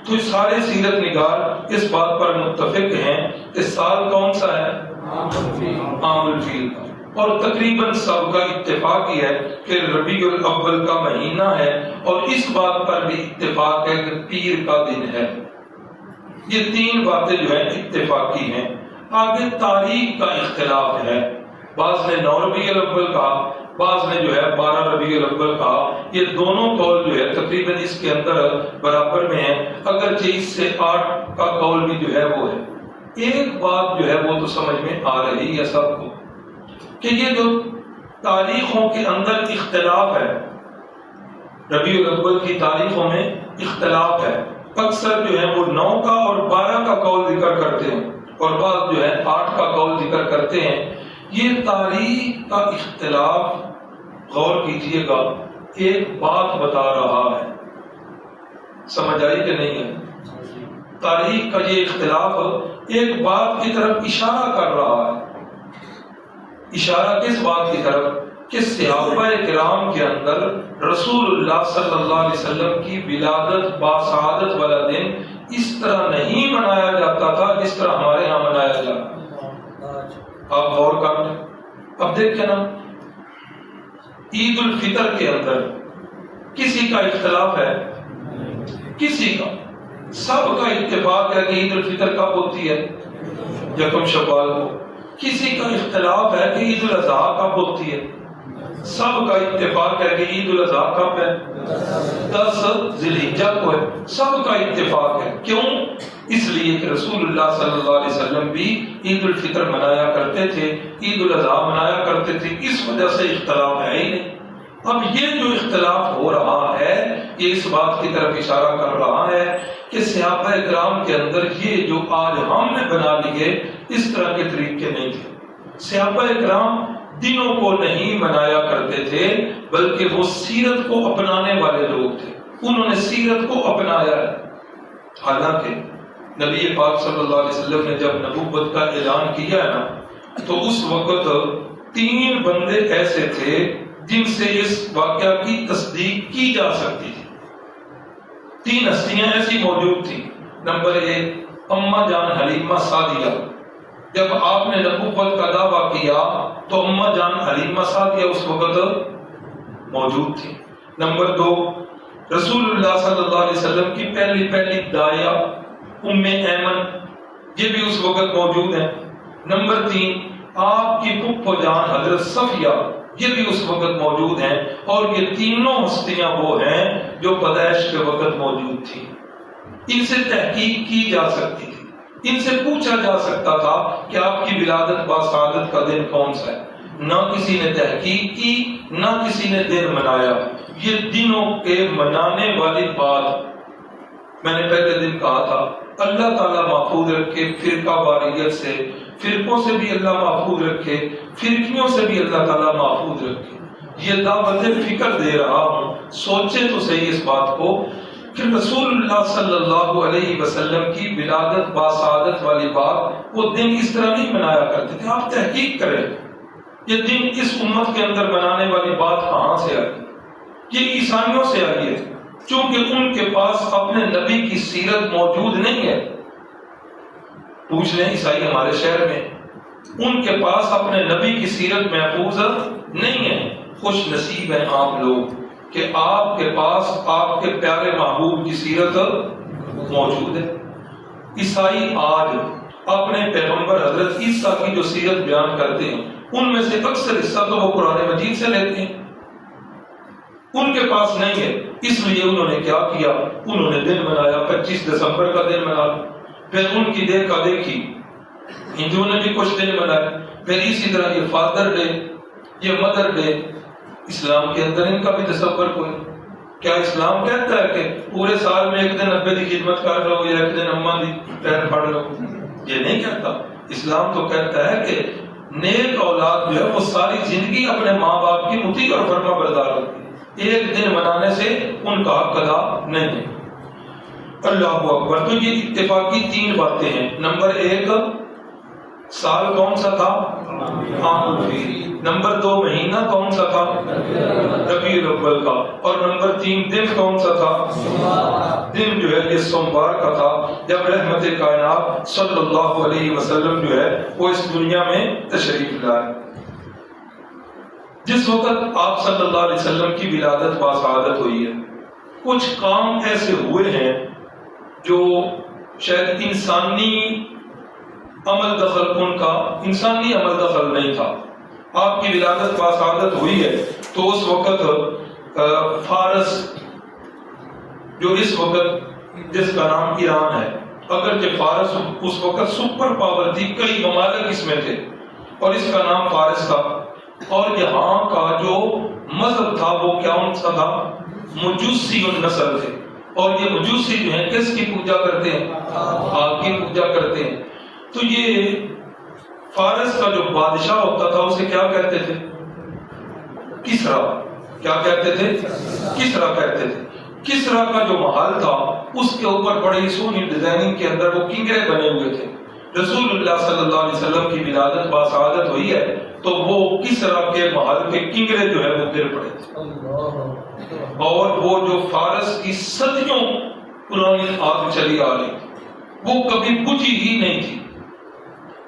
تو سارے سیرت نگار اس بات پر متفق ہیں کہ سال کون سا ہے؟ عام الفیل کا، اور تقریباً سب کا اتفاق ہی ہے کہ ربیع الاول کا مہینہ ہے، اور اس بات پر بھی اتفاق ہے کہ پیر کا دن ہے۔ یہ 3 باتیں جو ہیں اتفاقی ہیں۔ آگے تاریخ کا اختلاف ہے، بعض نے 9 ربیع الاول کہا، بعض نے جو ہے 12 ربیع الاول کہا۔ یہ دونوں قول جو ہے تقریباً اس کے اندر برابر میں ہیں، اگرچہ اس سے 8 کا قول بھی جو ہے وہ ہے۔ ایک بات جو ہے وہ تو سمجھ میں آ رہی ہے سب کو کہ یہ جو تاریخوں کے اندر اختلاف ہے، ربیع الاول کی تاریخوں میں اختلاف ہے، اکثر جو ہے وہ 9 کا اور 12 کا قول ذکر کرتے ہیں، اور بعض جو ہے 8 کا قول ذکر کرتے ہیں۔ یہ تاریخ کا اختلاف غور کیجئے گا، ایک بات بتا رہا ہے، سمجھ آئی کہ نہیں ہے؟ تاریخ کا یہ اختلاف ایک بات کی طرف اشارہ کر رہا ہے۔ اشارہ کس بات کی طرف؟ کہ صحابہ کرام کے اندر رسول اللہ صلی اللہ علیہ وسلم کی ولادت باسعادت والا دن اس طرح نہیں منایا جاتا تھا جس طرح ہمارے ہاں منایا جاتا۔ آپ غور کر لیں، اب دیکھیں نا، عید الفطر کے اندر کسی کا اختلاف ہے؟ کسی کا؟ سب کا اتفاق ہے کہ عید الفطر کب ہوتی ہے؟ یکم شوال کو۔ کسی کا اختلاف ہے کہ عید الاضحیٰ کب ہوتی ہے؟ سب کا اتفاق ہے کہ عید الاضحیٰ کب ہے؟ 10 ذی الحجہ کو ہے۔ سب کا اتفاق ہے۔ کیوں؟ اس لیے کہ رسول اللہ صلی اللہ علیہ وسلم بھی عید الفطر منایا کرتے تھے، عید الاضحیٰ منایا کرتے تھے، اس وجہ سے اختلاف ہے ہی نہیں۔ اب یہ جو اختلاف ہو رہا ہے یہ اس بات کی طرف اشارہ کر رہا ہے کہ صحابہ کرام کے اندر یہ جو آج ہم نے بنا لیے اس طرح کے طریقے نہیں تھے۔ صحابہ کرام دنوں کو نہیں منایا کرتے تھے بلکہ وہ سیرت کو اپنانے والے لوگ تھے، انہوں نے سیرت کو اپنایا ہے۔ حالانکہ نبی پاک صلی اللہ علیہ وسلم نے جب نبوت کا اعلان کیا ہے نا تو اس وقت 3 بندے ایسے تھے جن سے اس واقعہ کی تصدیق کی جا سکتی تھی۔ 3 ہستیاں ایسی موجود تھیں۔ نمبر 1 اماں جان حلیمہ سعدیہ، جب آپ نے نبوت کا دعویٰ کیا تو اماں جان حلیمہ سعدیہ اس وقت موجود تھی۔ نمبر 2 رسول اللہ صلی اللہ علیہ وسلم کی پہلی داعیہ ام ایمن، یہ بھی اس وقت موجود ہیں۔ نمبر 3 آپ کی پھپھو جان حضرت صفیہ، یہ بھی اس وقت موجود ہیں، اور یہ تینوں ہستیاں وہ ہیں جو پیدائش کے وقت موجود تھی۔ ان سے تحقیق کی جا سکتی تھی، ان سے پوچھا جا سکتا تھا کہ آپ کی ولادت باسعادت کا دن کون سا ہے۔ نہ کسی نے تحقیق کی، نہ کسی نے دن منایا۔ یہ دنوں کے منانے والی بات میں نے پہلے دن کہا تھا، اللہ تعالیٰ محفوظ رکھے فرقہ واریت سے، فرقوں سے بھی اللہ محفوظ رکھے، فرقیوں سے بھی اللہ تعالیٰ محفوظ رکھے۔ یہ دعوت فکر دے رہا ہوں، سوچے تو صحیح اس بات کو کہ رسول اللہ صلی اللہ علیہ وسلم کی ولادت باسعادت والی بات وہ دن اس طرح نہیں منایا کرتے تھے۔ آپ تحقیق کریں یہ دن اس امت کے اندر منانے والی بات کہاں سے آئی؟ یہ عیسائیوں سے آئی ہے، چونکہ ان کے پاس اپنے نبی کی سیرت موجود نہیں ہے۔ پوچھ لیں عیسائی ہمارے شہر میں، ان کے پاس اپنے نبی کی سیرت محفوظ نہیں ہے۔ خوش نصیب ہیں آپ لوگ کہ آپ کے پاس آپ کے پیارے محبوب کی سیرت موجود ہے۔ عیسائی آج اپنے پیغمبر حضرت عیسیٰ کی جو سیرت بیان کرتے ہیں ان میں سے اکثر حصہ تو وہ قرآن مجید سے لیتے ہیں، ان کے پاس نہیں ہے۔ اس لیے انہوں نے کیا کیا؟ انہوں نے دن منایا، 25 دسمبر کا دن منایا۔ پھر ان کی دیکھا دیکھی ہندوؤں نے بھی کچھ دن منائے، پھر اسی طرح یہ فادر ڈے، یہ مدر ڈے۔ اسلام کے اندر ان کا بھی تصور کوئی؟ کیا اسلام کہتا ہے کہ پورے سال میں ایک دن ابے کی خدمت کر لو یا ایک دن اماں کی پیر پڑھ لو؟ یہ نہیں کہتا۔ اسلام تو کہتا ہے کہ نیک اولاد جو ہے وہ ساری زندگی اپنے ماں باپ کی مطیع اور فرما بردار ہوتی ہے، ایک دن منانے سے ان کا حق ادا نہیں ہے۔ اللہ اکبر۔ تو یہ اتفاقی 3 باتیں ہیں۔ نمبر 1 سال کون سا تھا؟ عام الفیل۔ نمبر 2 مہینہ کون سا تھا؟ ربیع الاول کا۔ اور نمبر 3 دن کون سا تھا؟ دن جو ہے یہ سوموار کا تھا جب رحمت کائنات صلی اللہ علیہ وسلم جو ہے وہ اس دنیا میں تشریف لائے۔ جس وقت آپ صلی اللہ علیہ وسلم کی ولادت باسعادت ہوئی ہے، کچھ کام ایسے ہوئے ہیں جو شاید انسانی عمل دخل ان کا انسانی عمل دخل نہیں تھا۔ آپ کی ولادت باسعادت ہوئی ہے تو اس وقت فارس جو اس وقت جس کا نام ایران ہے، اگرچہ فارس اس وقت سپر پاور تھی، کئی ممالک اس میں تھے اور اس کا نام فارس تھا، اور یہاں کا جو مذہب تھا وہ کیا سا تھا؟ مجوسی النسل تھے، اور یہ مجوسی جو ہیں کس کی پوجا کرتے ہیں؟ آگ کی پوجا کرتے ہیں۔ تو یہ فارس کا جو بادشاہ ہوتا تھا اسے کیا کہتے تھے؟ کسرا۔ کیا کہتے تھے؟ کسرا کہتے تھے۔ کسرا کا جو محل تھا اس کے اوپر بڑی سونی ڈیزائننگ کے اندر وہ کنگرے بنے ہوئے تھے۔ رسول اللہ صلی اللہ علیہ وسلم کی ولادت باسعادت ہوئی ہے تو وہ کسرا کے محل کے کنگرے جو ہے وہ گر پڑے تھے، اور وہ جو فارس کی صدیوں پرانی آگ چلی آ رہی تھی، وہ کبھی بجھی ہی نہیں تھی،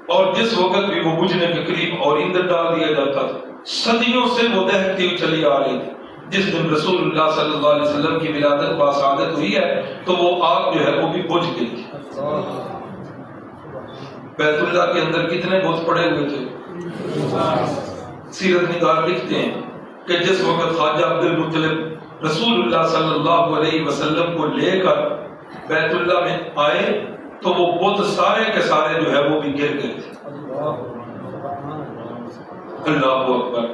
اور جس وقت بھی وہ بجھنے کے قریب اور ایندھن ڈال دیا جاتا تھا، صدیوں سے وہ دہتی ہوئی چلی آ رہی تھی۔ جس دن رسول اللہ صلی اللہ علیہ وسلم کی ولادت باسعادت ہوئی ہے تو وہ آگ جو ہے وہ بھی بجھ گئی تھی۔ بیت اللہ کے اندر کتنے بت پڑے ہوئے تھے؟ سیرت نگار لکھتے ہیں کہ جس وقت خواجہ عبد المطلب رسول اللہ صلی اللہ علیہ وسلم کو لے کر بیت اللہ میں آئے تو وہ بت سارے کے سارے جو ہے وہ بھی گر گئے تھے۔ اللہ اکبر۔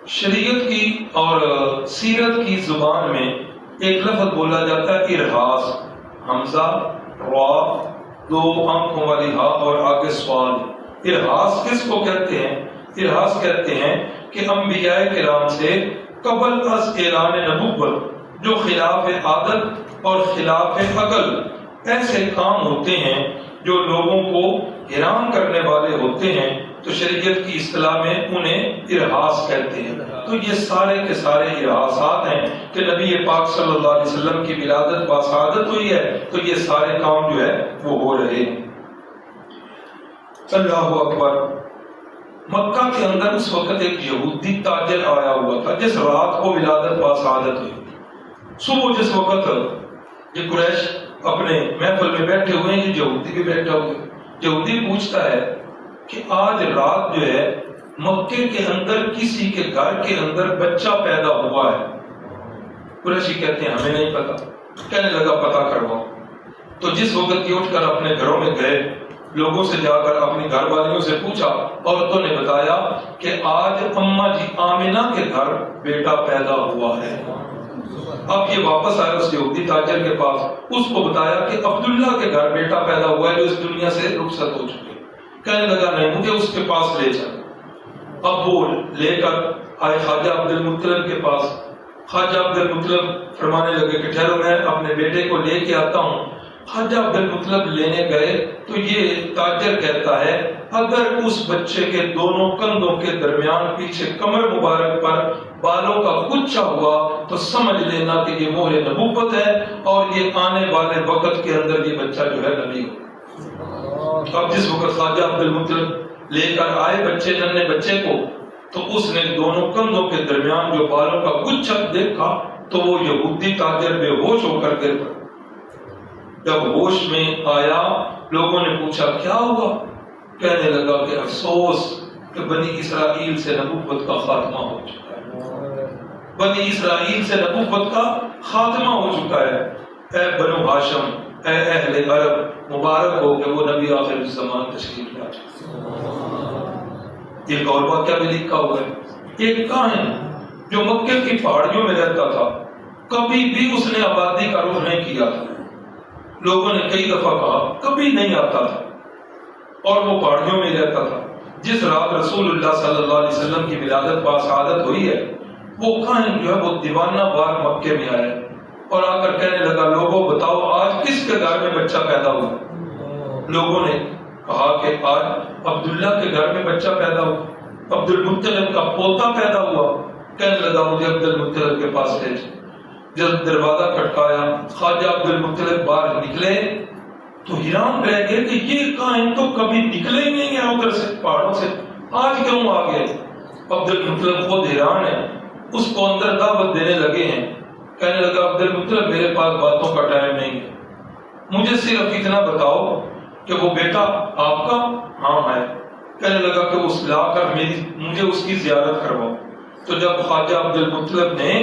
شریعت کی اور سیرت کی زبان میں ایک لفظ بولا جاتا ہے ارہاس، حمزہ را، دو آنکھوں والی ہا اور آگے سوال۔ ارہاس کس کو کہتے ہیں؟ ارہاس کہتے ہیں کہ انبیاء کرام سے قبل از اعلان نبوت جو خلاف عادت اور خلاف عقل ایسے کام ہوتے ہیں جو لوگوں کو حیران کرنے والے ہوتے ہیں، تو شریعت کی اصطلاح میں انہیں ارہاس کہتے ہیں۔ تو یہ سارے کے سارے ارہاسات ہیں کہ نبی پاک صلی اللہ علیہ وسلم کی ولادت باسعادت ہوئی ہے تو یہ سارے کام جو ہے وہ ہو رہے ہیں۔ اللہ اکبر۔ مکہ کے اندر اس وقت ایک یہودی تاجر آیا ہوا تھا جس رات کو ولادت باسعادت ہوئی۔ صبح جس وقت یہ قریش اپنے محفل میں بیٹھے ہوئے ہیں، یہ یہودی بھی بیٹھا ہوا ہے، یہودی پوچھتا ہے کہ آج رات جو ہے مکے کے اندر کسی کے گھر کے اندر بچہ پیدا ہوا ہے؟ قریشی کہتے ہیں ہمیں نہیں پتا۔ کہنے لگا پتا کرواؤ۔ تو جس وقت یہ اٹھ کر اپنے گھروں میں گئے، لوگوں سے جا کر اپنی گھر والیوں سے پوچھا، عورتوں نے بتایا کہ آج اماں جی آمنہ کے گھر بیٹا پیدا ہوا ہے۔ اب یہ واپس آیا اس یہودی تاجر کے پاس، اس کو بتایا کہ عبداللہ کے گھر بیٹا پیدا ہوا ہے جو اس دنیا سے رخصت ہو چکے۔ کہنے لگا نہیں، مجھے اس کے پاس لے چل۔ اب وہ لے کر آئے خواجہ عبد المطلب کے پاس۔ خواجہ عبد المطلب فرمانے لگے کہ ٹھہرو میں اپنے بیٹے کو لے کے آتا ہوں۔ خواجہ عبد المطلب لینے گئے تو یہ تاجر کہتا ہے اگر اس بچے کے دونوں کندھوں کے درمیان پیچھے کمر مبارک پر بالوں کا گچھا ہوا تو سمجھ لینا کہ یہ مہر نبوت ہے اور یہ آنے والے وقت کے اندر یہ بچہ جو ہے نبی ہو۔ اب جس وقت خواجہ عبد المطلب لے کر آئے بچے، ننھے بچے کو، تو اس نے دونوں کندھوں کے درمیان جو بالوں کا گچھا دیکھا تو وہ یہودی تاجر بے ہوش ہو کر گر پڑا۔ جب ہوش میں آیا لوگوں نے پوچھا کیا ہوا؟ کہنے لگا کہ افسوس کہ بنی اسرائیل سے نبوت کا خاتمہ ہو چکا ہے، بنی اسرائیل سے نبوت کا خاتمہ ہو چکا ہے۔ اے بنو ہاشم، اے اہل عرب، مبارک ہو کہ وہ نبی آخر الزمان تشریف لا چکے۔ ایک اور واقعہ بھی لکھا ہوا ہے، ایک کاہن جو مکے کی پہاڑیوں میں رہتا تھا، کبھی بھی اس نے آبادی کا رخ نہیں کیا تھا۔ لوگوں نے کئی دفعہ کہا کبھی نہیں آتا تھا اور وہ پہاڑیوں میں رہتا تھا۔ جس رات رسول اللہ صلی اللہ علیہ وسلم کی ولادت باسعادت ہوئی ہے، وہ کاہن جو ہے وہ دیوانہ وار مکے میں آیا اور آ کر کہنے لگا لوگوں بتاؤ آج کس کے گھر میں بچہ پیدا ہوا؟ لوگوں نے کہا کہ آج عبداللہ کے گھر میں بچہ پیدا ہوا، عبد المطلب کا پوتا پیدا ہوا۔ کہنے لگا مجھے عبد المطلب کے پاس لے جاؤ۔ جب دروازہ کھٹکایا، خواجہ عبد المطلب باہر نکلے تو حیران رہ گئے کہ یہ کاہن تو کبھی نکلے ہی نہیں ہے ادھر سے پہاڑوں سے، آج کیوں آ گئے؟ عبد المطلب خود حیران ہے، اس کو اندر دعوت دینے لگے ہیں۔ کہنے لگا عبد المطلب میرے پاس باتوں کا ٹائم نہیں ہے، مجھے صرف اتنا بتاؤ کہ وہ بیٹا آپ کا؟ ہاں ہے۔ کہنے لگا کہ اس لا کر مجھے اس کی زیارت کرواؤ۔ تو جب خواجہ عبد المطلب نے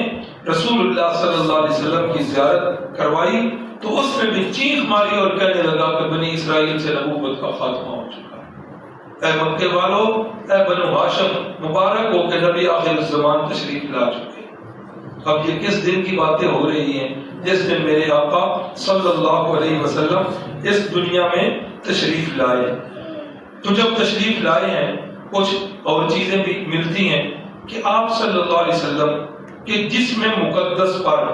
رسول اللہ صلی اللہ علیہ وسلم کی زیارت کروائی تو اس نے بھی چیخ ماری اور کہنے لگا کہ بنی اسرائیل سے نبوت کا خاتمہ ہو چکا ہے۔ اے مکے والو، اے بنو ہاشم، مبارک ہو کہ نبی آخر الزمان تشریف لا چکے۔ اب یہ کس دن کی باتیں ہو رہی ہیں؟ جس دن میرے آقا صلی اللہ علیہ وسلم اس دنیا میں تشریف لائے۔ تو جب تشریف لائے ہیں کچھ اور چیزیں بھی ملتی ہیں کہ آپ صلی اللہ علیہ وسلم کے جسم مقدس پر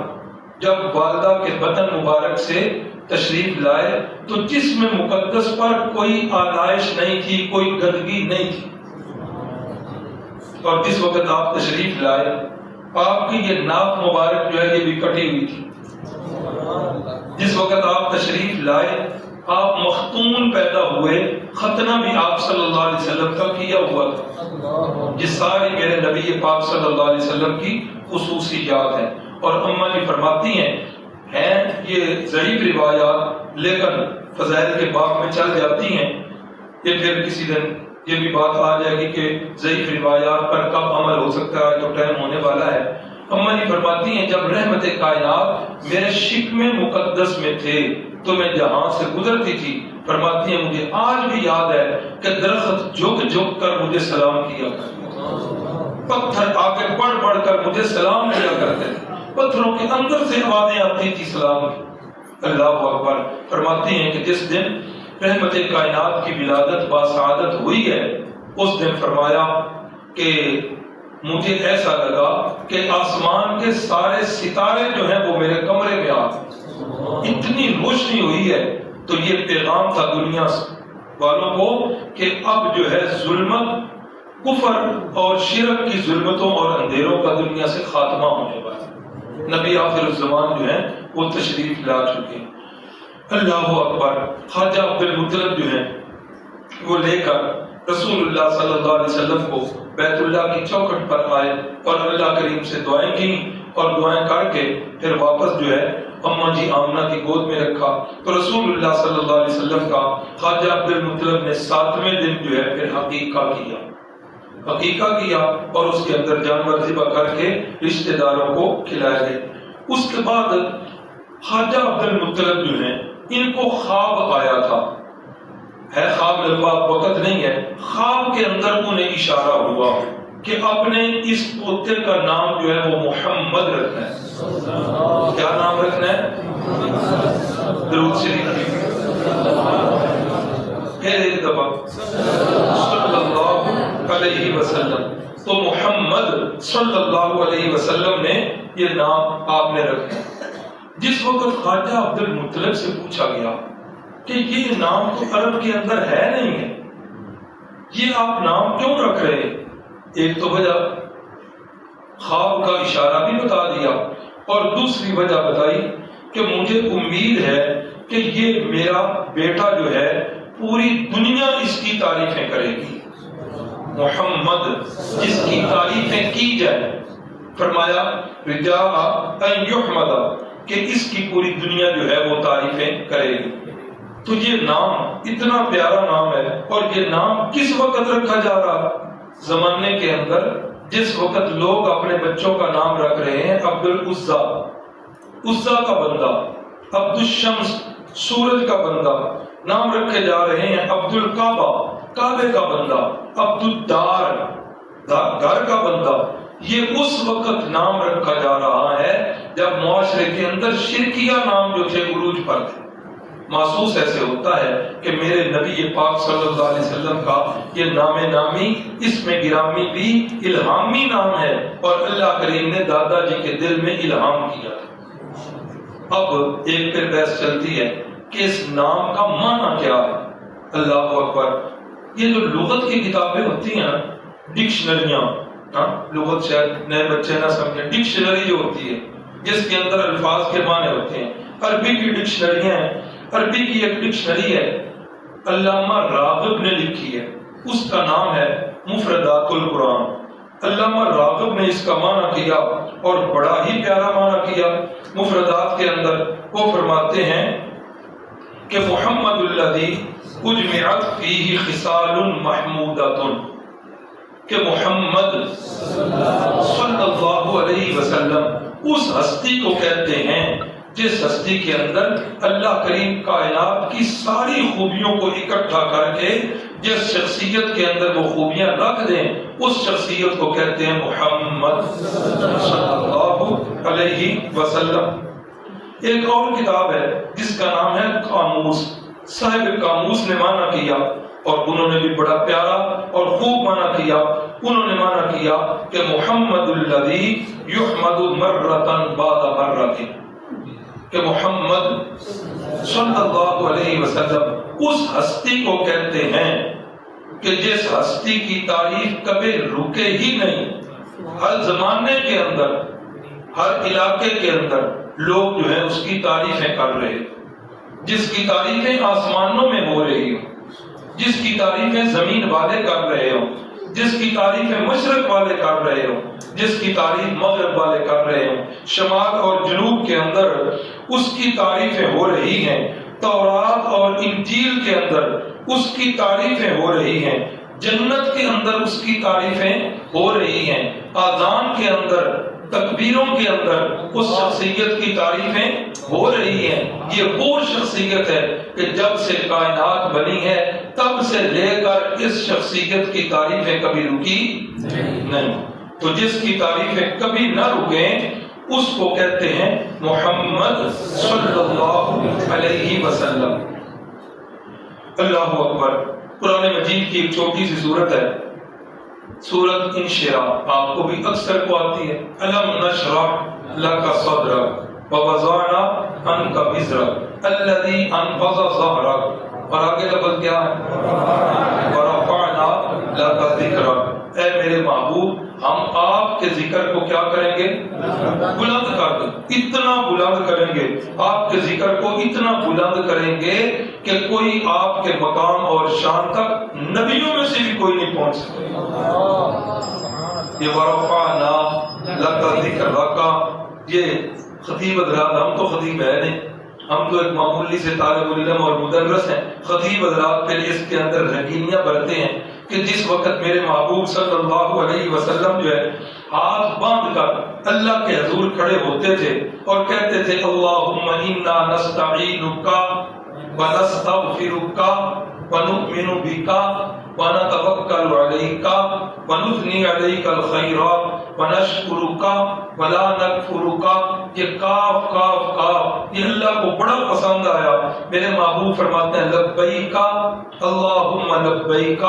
جب والدہ کے بطن مبارک سے تشریف لائے تو جسم مقدس پر کوئی آلائش نہیں تھی، کوئی گندگی نہیں تھی۔ اور جس وقت آپ تشریف لائے آپ کی یہ ناک مبارک جو ہے یہ بھی کٹی ہوئی تھی، جس وقت آپ تشریف لائے آپ مختون پیدا ہوئے، ختنہ بھی آپ صلی اللہ علیہ وسلم کا کیا ہوا تھا. یہ ساری میرے نبی پاک صلی اللہ علیہ وسلم کی خصوصیات ہیں. اور اماں جی فرماتی ہیں یہ ضعیف روایات لیکن فضائل کے باب میں چل جاتی ہیں. یہ پھر کسی دن یہ بھی بات آ جائے گی کہ ضعیف روایات پر کب عمل ہو سکتا ہے، تو ٹائم ہونے والا ہے. اماں جی فرماتی ہیں جب رحمت کائنات میرے شکم مقدس میں تھے تو میں جہاں سے گزرتی تھی، فرماتی ہیں مجھے آج بھی یاد ہے کہ درخت جھک جھک کر مجھے سلام کیا کرتے تھے، پتھر آگے بڑھ بڑھ کر مجھے سلام کیا کرتے تھے، پتھروں کے اندر سے آوازیں آتی تھی سلام کی. اللہ اکبر. فرماتی ہیں کہ جس دن رحمت کائنات کی ولادت باسعادت ہوئی ہے اس دن فرمایا کہ مجھے ایسا لگا کہ آسمان کے سارے ستارے جو ہیں وہ میرے کمرے میں آ گئے، اتنی روشنی ہوئی ہے. تو یہ پیغام تھا دنیا والوں کو کہ اب جو ہے ظلمت، کفر اور شرک کی ظلمتوں اور اندھیروں کا دنیا سے خاتمہ ہونے والا ہے. نبی آخر الزمان جو ہیں وہ تشریف لا چکے. اللہ اکبر. خواجہ عبد المطلب جو ہیں وہ لے کر رسول اللہ صلی اللہ علیہ وسلم کو بیت اللہ کی چوکھٹ پر آئے اور اللہ کریم سے دعائیں کی اور دعائیں کر کے پھر واپس جو ہے اماں جی آمنہ کی گود میں رکھا. تو رسول اللہ صلی اللہ علیہ وسلم کا خواجہ عبد المطلب نے 7ویں دن جو ہے پھر عقیقہ کیا اور اس کے اندر جانور ذبح کر کے رشتہ داروں کو کھلایا گیا. اس کے بعد خواجہ عبد المطلب جو ہیں ان کو خواب آیا تھا. ہے خواب لمبا وقت نہیں ہے. خواب کے اندر انہیں اشارہ ہوا کہ اپنے اس پوتے کا نام جو ہے وہ محمد رکھنا ہے. کیا نام رکھنا ہے؟ درود شریف پھر ایک دفعہ صلی اللہ علیہ وسلم. تو محمد صلی اللہ علیہ وسلم نے یہ نام آپ نے رکھا. جس وقت خواجہ عبد المطلب سے پوچھا گیا کہ یہ نام تو عرب کے اندر ہے نہیں ہے، یہ آپ نام کیوں رکھ رہے ہیں؟ ایک تو وجہ خواب کا اشارہ بھی بتا دیا اور دوسری وجہ بتائی کہ مجھے امید ہے کہ یہ میرا بیٹا جو ہے پوری دنیا اس کی تعریفیں کرے گی. محمد جس کی تعریفیں کی جائے. فرمایا رجاء ان یحمد کہ اس کی پوری دنیا جو ہے وہ تعریفیں کرے گی. تو یہ نام اتنا پیارا نام ہے. اور یہ نام کس وقت رکھا جا رہا؟ زمانے کے اندر جس وقت لوگ اپنے بچوں کا نام رکھ رہے ہیں عبد العزا، عزا کا بندہ، عبد الشمس سورج کا بندہ، نام رکھے جا رہے ہیں عبد الکعبہ کعبے کا بندہ، عبد الدار گھر کا بندہ. یہ اس وقت نام رکھا جا رہا ہے جب معاشرے کے اندر شرکیہ نام جو تھے عروج پر تھے. محسوس ایسے ہوتا ہے کہ میرے نبی پاک صلی اللہ علیہ وسلم کا یہ نام نامی اسم گرامی بھی الہامی نام ہے اور اللہ کریم نے دادا جی کے دل میں الہام کیا. اب ایک پھر بحث چلتی ہے کہ اس نام کا معنی کیا ہے. اللہ اکبر. یہ جو لغت کی کتابیں ہوتی ہیں ڈکشنریاں، لغت شاید نئے بچے نہ سمجھیں، ڈکشنری جو ہوتی ہے جس کے اندر الفاظ کے معنی ہوتے ہیں، عربی کی ڈکشنریاں ہیں. عربی کی ایک ڈکشنری ہے علامہ راغب نے لکھی ہے، اس کا نام ہے مفردات القرآن. علامہ راغب نے اس کا معنی کیا اور بڑا ہی پیارا معنی کیا. مفردات کے اندر وہ فرماتے ہیں کہ محمد الذی اجمعت فیہ خصال محمودۃ، کہ محمد صلی اللہ علیہ وسلم اس ہستی کو کہتے ہیں جس ہستی کے اندر اللہ کریم کائنات کی ساری خوبیوں کو اکٹھا کر کے جس شخصیت کے اندر وہ خوبیاں رکھ دیں اس شخصیت کو کہتے ہیں محمد صلی اللہ علیہ وسلم. ایک اور کتاب ہے جس کا نام ہے قاموس. صاحب قاموس نے معنی کیا اور انہوں نے بھی بڑا پیارا اور خوب معنی کیا. انہوں نے معنی کیا کہ محمد الذی یحمد مرۃ بعد مرۃ، کہ محمد صلی اللہ علیہ وسلم اس ہستی کو کہتے ہیں کہ جس ہستی کی تعریف کبھی رکے ہی نہیں. ہر زمانے کے اندر، ہر علاقے کے اندر، لوگ جو ہے اس کی تعریفیں کر رہے ہیں، جس کی تعریفیں آسمانوں میں ہو رہی ہوں، جس کی تعریفیں زمین والے کر رہے ہوں، جس کی تعریفیں مشرق والے کر رہے ہوں، جس کی تعریف مغرب والے کر رہے ہوں، شمال اور جنوب کے اندر اس کی تعریفیں ہو رہی ہیں، تورات اور انجیل کے اندر اس کی تعریفیں ہو رہی ہیں، جنت کے اندر اس کی تعریفیں ہو رہی ہیں، آذان کے اندر، تکبیروں کے اندر اس شخصیت کی تعریفیں ہو رہی ہیں۔ یہ وہ شخصیت ہے کہ جب سے کائنات بنی ہے تب سے لے کر اس شخصیت کی تعریفیں کبھی رکی نہیں۔ تو جس کی تعریفیں کبھی نہ رکیں اس کو کہتے ہیں محمد صلی اللہ علیہ وسلم۔ اللہ اکبر۔ قرآن مجید کی ایک چھوٹی سی سورت ہے، سورت انشراح، آپ کو بھی اکثر کو آتی ہے، الم نشرح لک صدرک ووضعنا عنک وزرک الذی انقض ظہرک، اور آگے لفظ کیا ہے، ورفعنا لک ذکرک، اے میرے محبوب ہم آپ کے ذکر کو کیا کریں گے، بلند کر دیں، اتنا بلند کریں گے، آپ کے ذکر کو اتنا بلند کریں گے کہ کوئی آپ کے مقام اور شان تک نبیوں میں سے بھی کوئی نہیں پہنچ سکے۔ یہ ورفعنا لک ذکرک، یہ خطیب حضرات، ہم تو خطیب ہے نہیں، ہم تو ایک معمولی سے طالب علم اور مدرس ہیں، خطیب حضرات پھر اس کے اندر رنگینیاں برتے ہیں کہ جس وقت میرے محبوب صلی اللہ علیہ وسلم جو ہے ہاتھ باندھ کر اللہ کے حضور کھڑے ہوتے تھے اور کہتے تھے اللہم انا نستعینک ونستغفرک ونؤمن بک ونتوکل علیک ونثنی علیک الخیرات ونشکرک ولا نکفرک۔ یہ کاف کاف کاف یہ اللہ کو بڑا پسند آیا۔ میرے محبوب فرماتے ہیں لبیک اللہم لبیک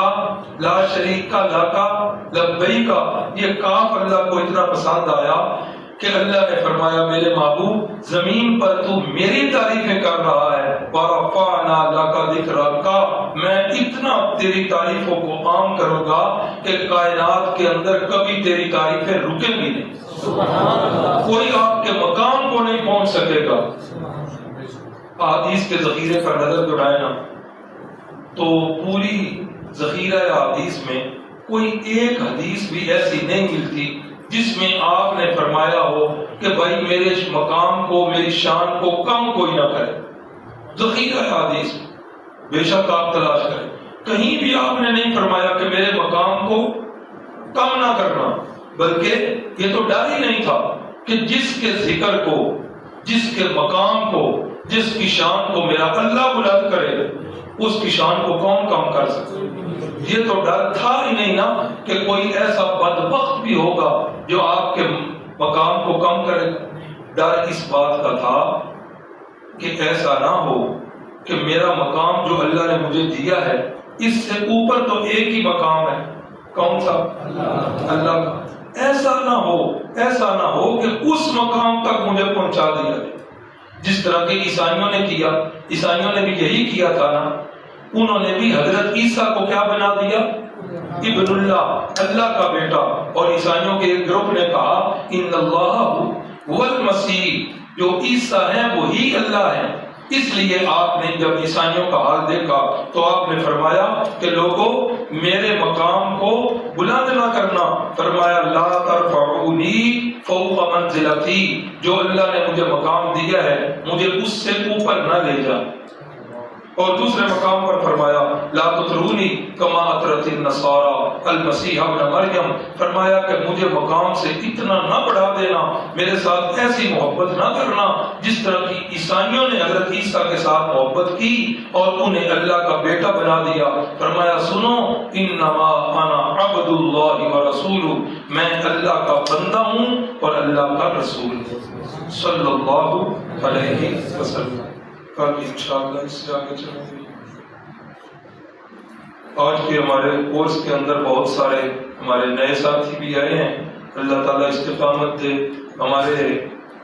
لا شریک لک لبیک، یہ کاف اللہ کو اتنا پسند آیا کہ اللہ نے فرمایا میرے محبوب زمین پر تو میری تعریفیں کر رہا ہے، ورفعنا لک ذکرک، میں اتنا تیری تعریفوں کو عام کروں گا کہ کائنات کے اندر کبھی تیری تعریفیں رکیں گی نہیں، کوئی آپ کے مقام کو نہیں پہنچ سکے گا۔ حدیث کے ذخیرے پر نظر دوڑائے نا تو پوری ذخیرہ حدیث میں کوئی ایک حدیث بھی ایسی نہیں ملتی جس میں آپ نے فرمایا ہو کہ بھائی میرے مقام کو، میری شان کو کم کوئی نہ کرے۔ ذخیرہ حدیث بے شک آپ تلاش کریں، کہیں بھی آپ نے نہیں فرمایا کہ میرے مقام کو کم نہ کرنا، بلکہ یہ تو ڈر ہی نہیں تھا کہ جس کے ذکر کو، جس کے مقام کو، جس کی شان کو میرا اللہ بلند کرے اس کی شان کو کون کم کر سکے۔ یہ تو ڈر تھا ہی نہیں نا کہ کوئی ایسا بدبخت بھی ہوگا جو آپ کے مقام کو کم کرے۔ ڈر اس بات کا تھا کہ ایسا نہ ہو کہ میرا مقام جو اللہ نے مجھے دیا ہے اس سے اوپر تو ایک ہی مقام ہے، کون سا؟ اللہ کا۔ ایسا نہ ہو کہ اس مقام تک مجھے پہنچا دیا جائے، جس طرح کہ عیسائیوں نے کیا۔ عیسائیوں نے بھی یہی کیا تھا نا، انہوں نے بھی حضرت عیسیٰ کو کیا بنا دیا؟ ابن اللہ، اللہ کا بیٹا۔ اور عیسائیوں کے ایک گروپ نے کہا ان اللہ هو المسیح، جو عیسیٰ ہیں وہی اللہ ہے۔ اس لیے آپ نے جب عیسائیوں کا حال دیکھا تو آپ نے فرمایا کہ لوگوں میرے مقام کو بلند نہ کرنا، فرمایا لا ترفعونی فوق منزلتی، جو اللہ نے مجھے مقام دیا ہے مجھے اس سے اوپر نہ لے جا۔ اور دوسرے مقام پر فرمایا لا تطرونی کما اطرت النصارى المسیح ابن مریم، فرمایا کہ مجھے مقام سے اتنا نہ بڑھا دینا، میرے ساتھ ایسی محبت نہ کرنا جس طرح کی عیسائیوں نے حضرت عیسیٰ کے ساتھ محبت کی اور انہیں اللہ کا بیٹا بنا دیا۔ فرمایا سنو انما انا عبد اللہ ورسولہ، میں اللہ کا بندہ ہوں اور اللہ کا رسول ہوں صلی اللہ علیہ وسلم۔ کل انشاءاللہ اس سے آگے چلیں گے۔ آج کے ہمارے کورس کے اندر بہت سارے ہمارے نئے ساتھی بھی آئے ہیں، اللہ تعالیٰ استقامت دے، ہمارے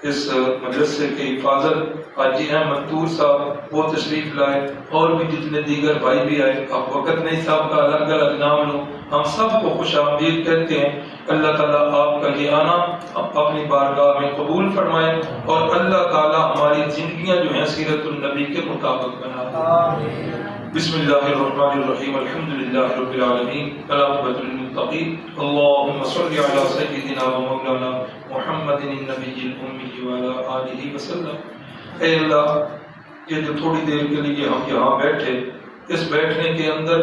اس مدرسے کے حفاظت حاجی احمد طور صاحب وہ تشریف لائے، اور بھی جتنے دیگر بھائی بھی آئے، اب وقت نہیں صاحب کا الگ الگ نام لو، ہم سب کو خوش آمدید کہتے ہیں۔ اللہ تعالیٰ آپ کا یہ آنا اپنی بارگاہ میں قبول فرمائے، اور اللہ تعالیٰ ہماری زندگیاں جو ہیں سیرت النبی کے مطابق بنا دے۔ بسم اللہ الرحمن الرحیم، الحمدللہ رب العالمین، والعاقبۃ للمتقین، اللہم صل علی سیدنا و مولانا محمد النبی الأمی وعلی آلہ وسلم۔ اے اللہ، یہ جو تھوڑی دیر کے لیے ہم یہاں بیٹھے، اس بیٹھنے کے اندر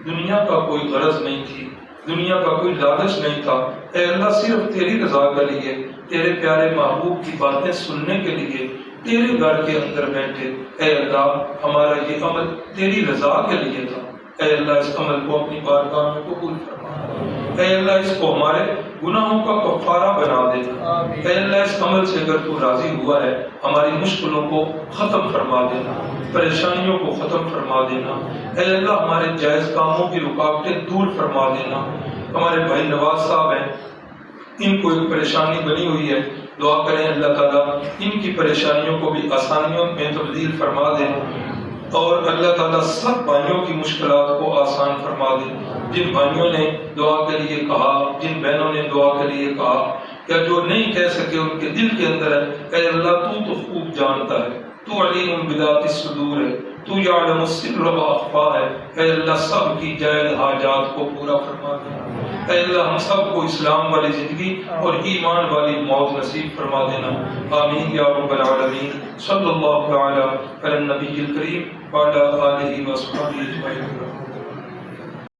دنیا کا کوئی غرض نہیں تھی، دنیا کا کوئی لالچ نہیں تھا۔ اے اللہ، صرف تیری رضا کے لیے، تیرے پیارے محبوب کی باتیں سننے کے لیے تیرے گھر کے اندر بیٹھے۔ اے اللہ، ہمارا یہ عمل تیری رضا کے لیے تھا۔ اے اللہ، اس عمل کو اپنی بارگاہ میں قبول فرما۔ اے اللہ، اس کو ہمارے گناہوں کا کفارہ بنا دینا۔ اے اللہ، اس عمل سے اگر تو راضی ہوا ہے، ہماری مشکلوں کو ختم فرما دینا، پریشانیوں کو ختم فرما دینا۔ اے اللہ، ہمارے جائز کاموں کی رکاوٹیں دور فرما دینا۔ ہمارے بھائی نواز صاحب ہیں، ان کو ایک پریشانی بنی ہوئی ہے، دعا کریں اللہ تعالیٰ ان کی پریشانیوں کو بھی آسانیوں میں تبدیل فرما دیں، اور اللہ تعالیٰ سب بھائیوں کی مشکلات کو آسان فرما دیں۔ جن بھائیوں نے دعا کے لیے کہا، جن بہنوں نے دعا کے لیے کہا، یا جو نہیں کہہ سکے ان کے دل کے اندر ہے، اے اللہ تو خوب جانتا ہے، تو علیم بذات الصدور ہے، تو یعلم السر و اخفا ہے۔ اے اللہ، سب کی جائز حاجات کو پورا فرما دے۔ اے اللہ، ہم سب کو اسلام والی زندگی اور ایمان والی موت نصیب فرما دینا۔ آمین یا رب العالمین۔ صلی اللہ تعالی علی النبی الکریم وعلی آلہ وصحبہ اجمعین۔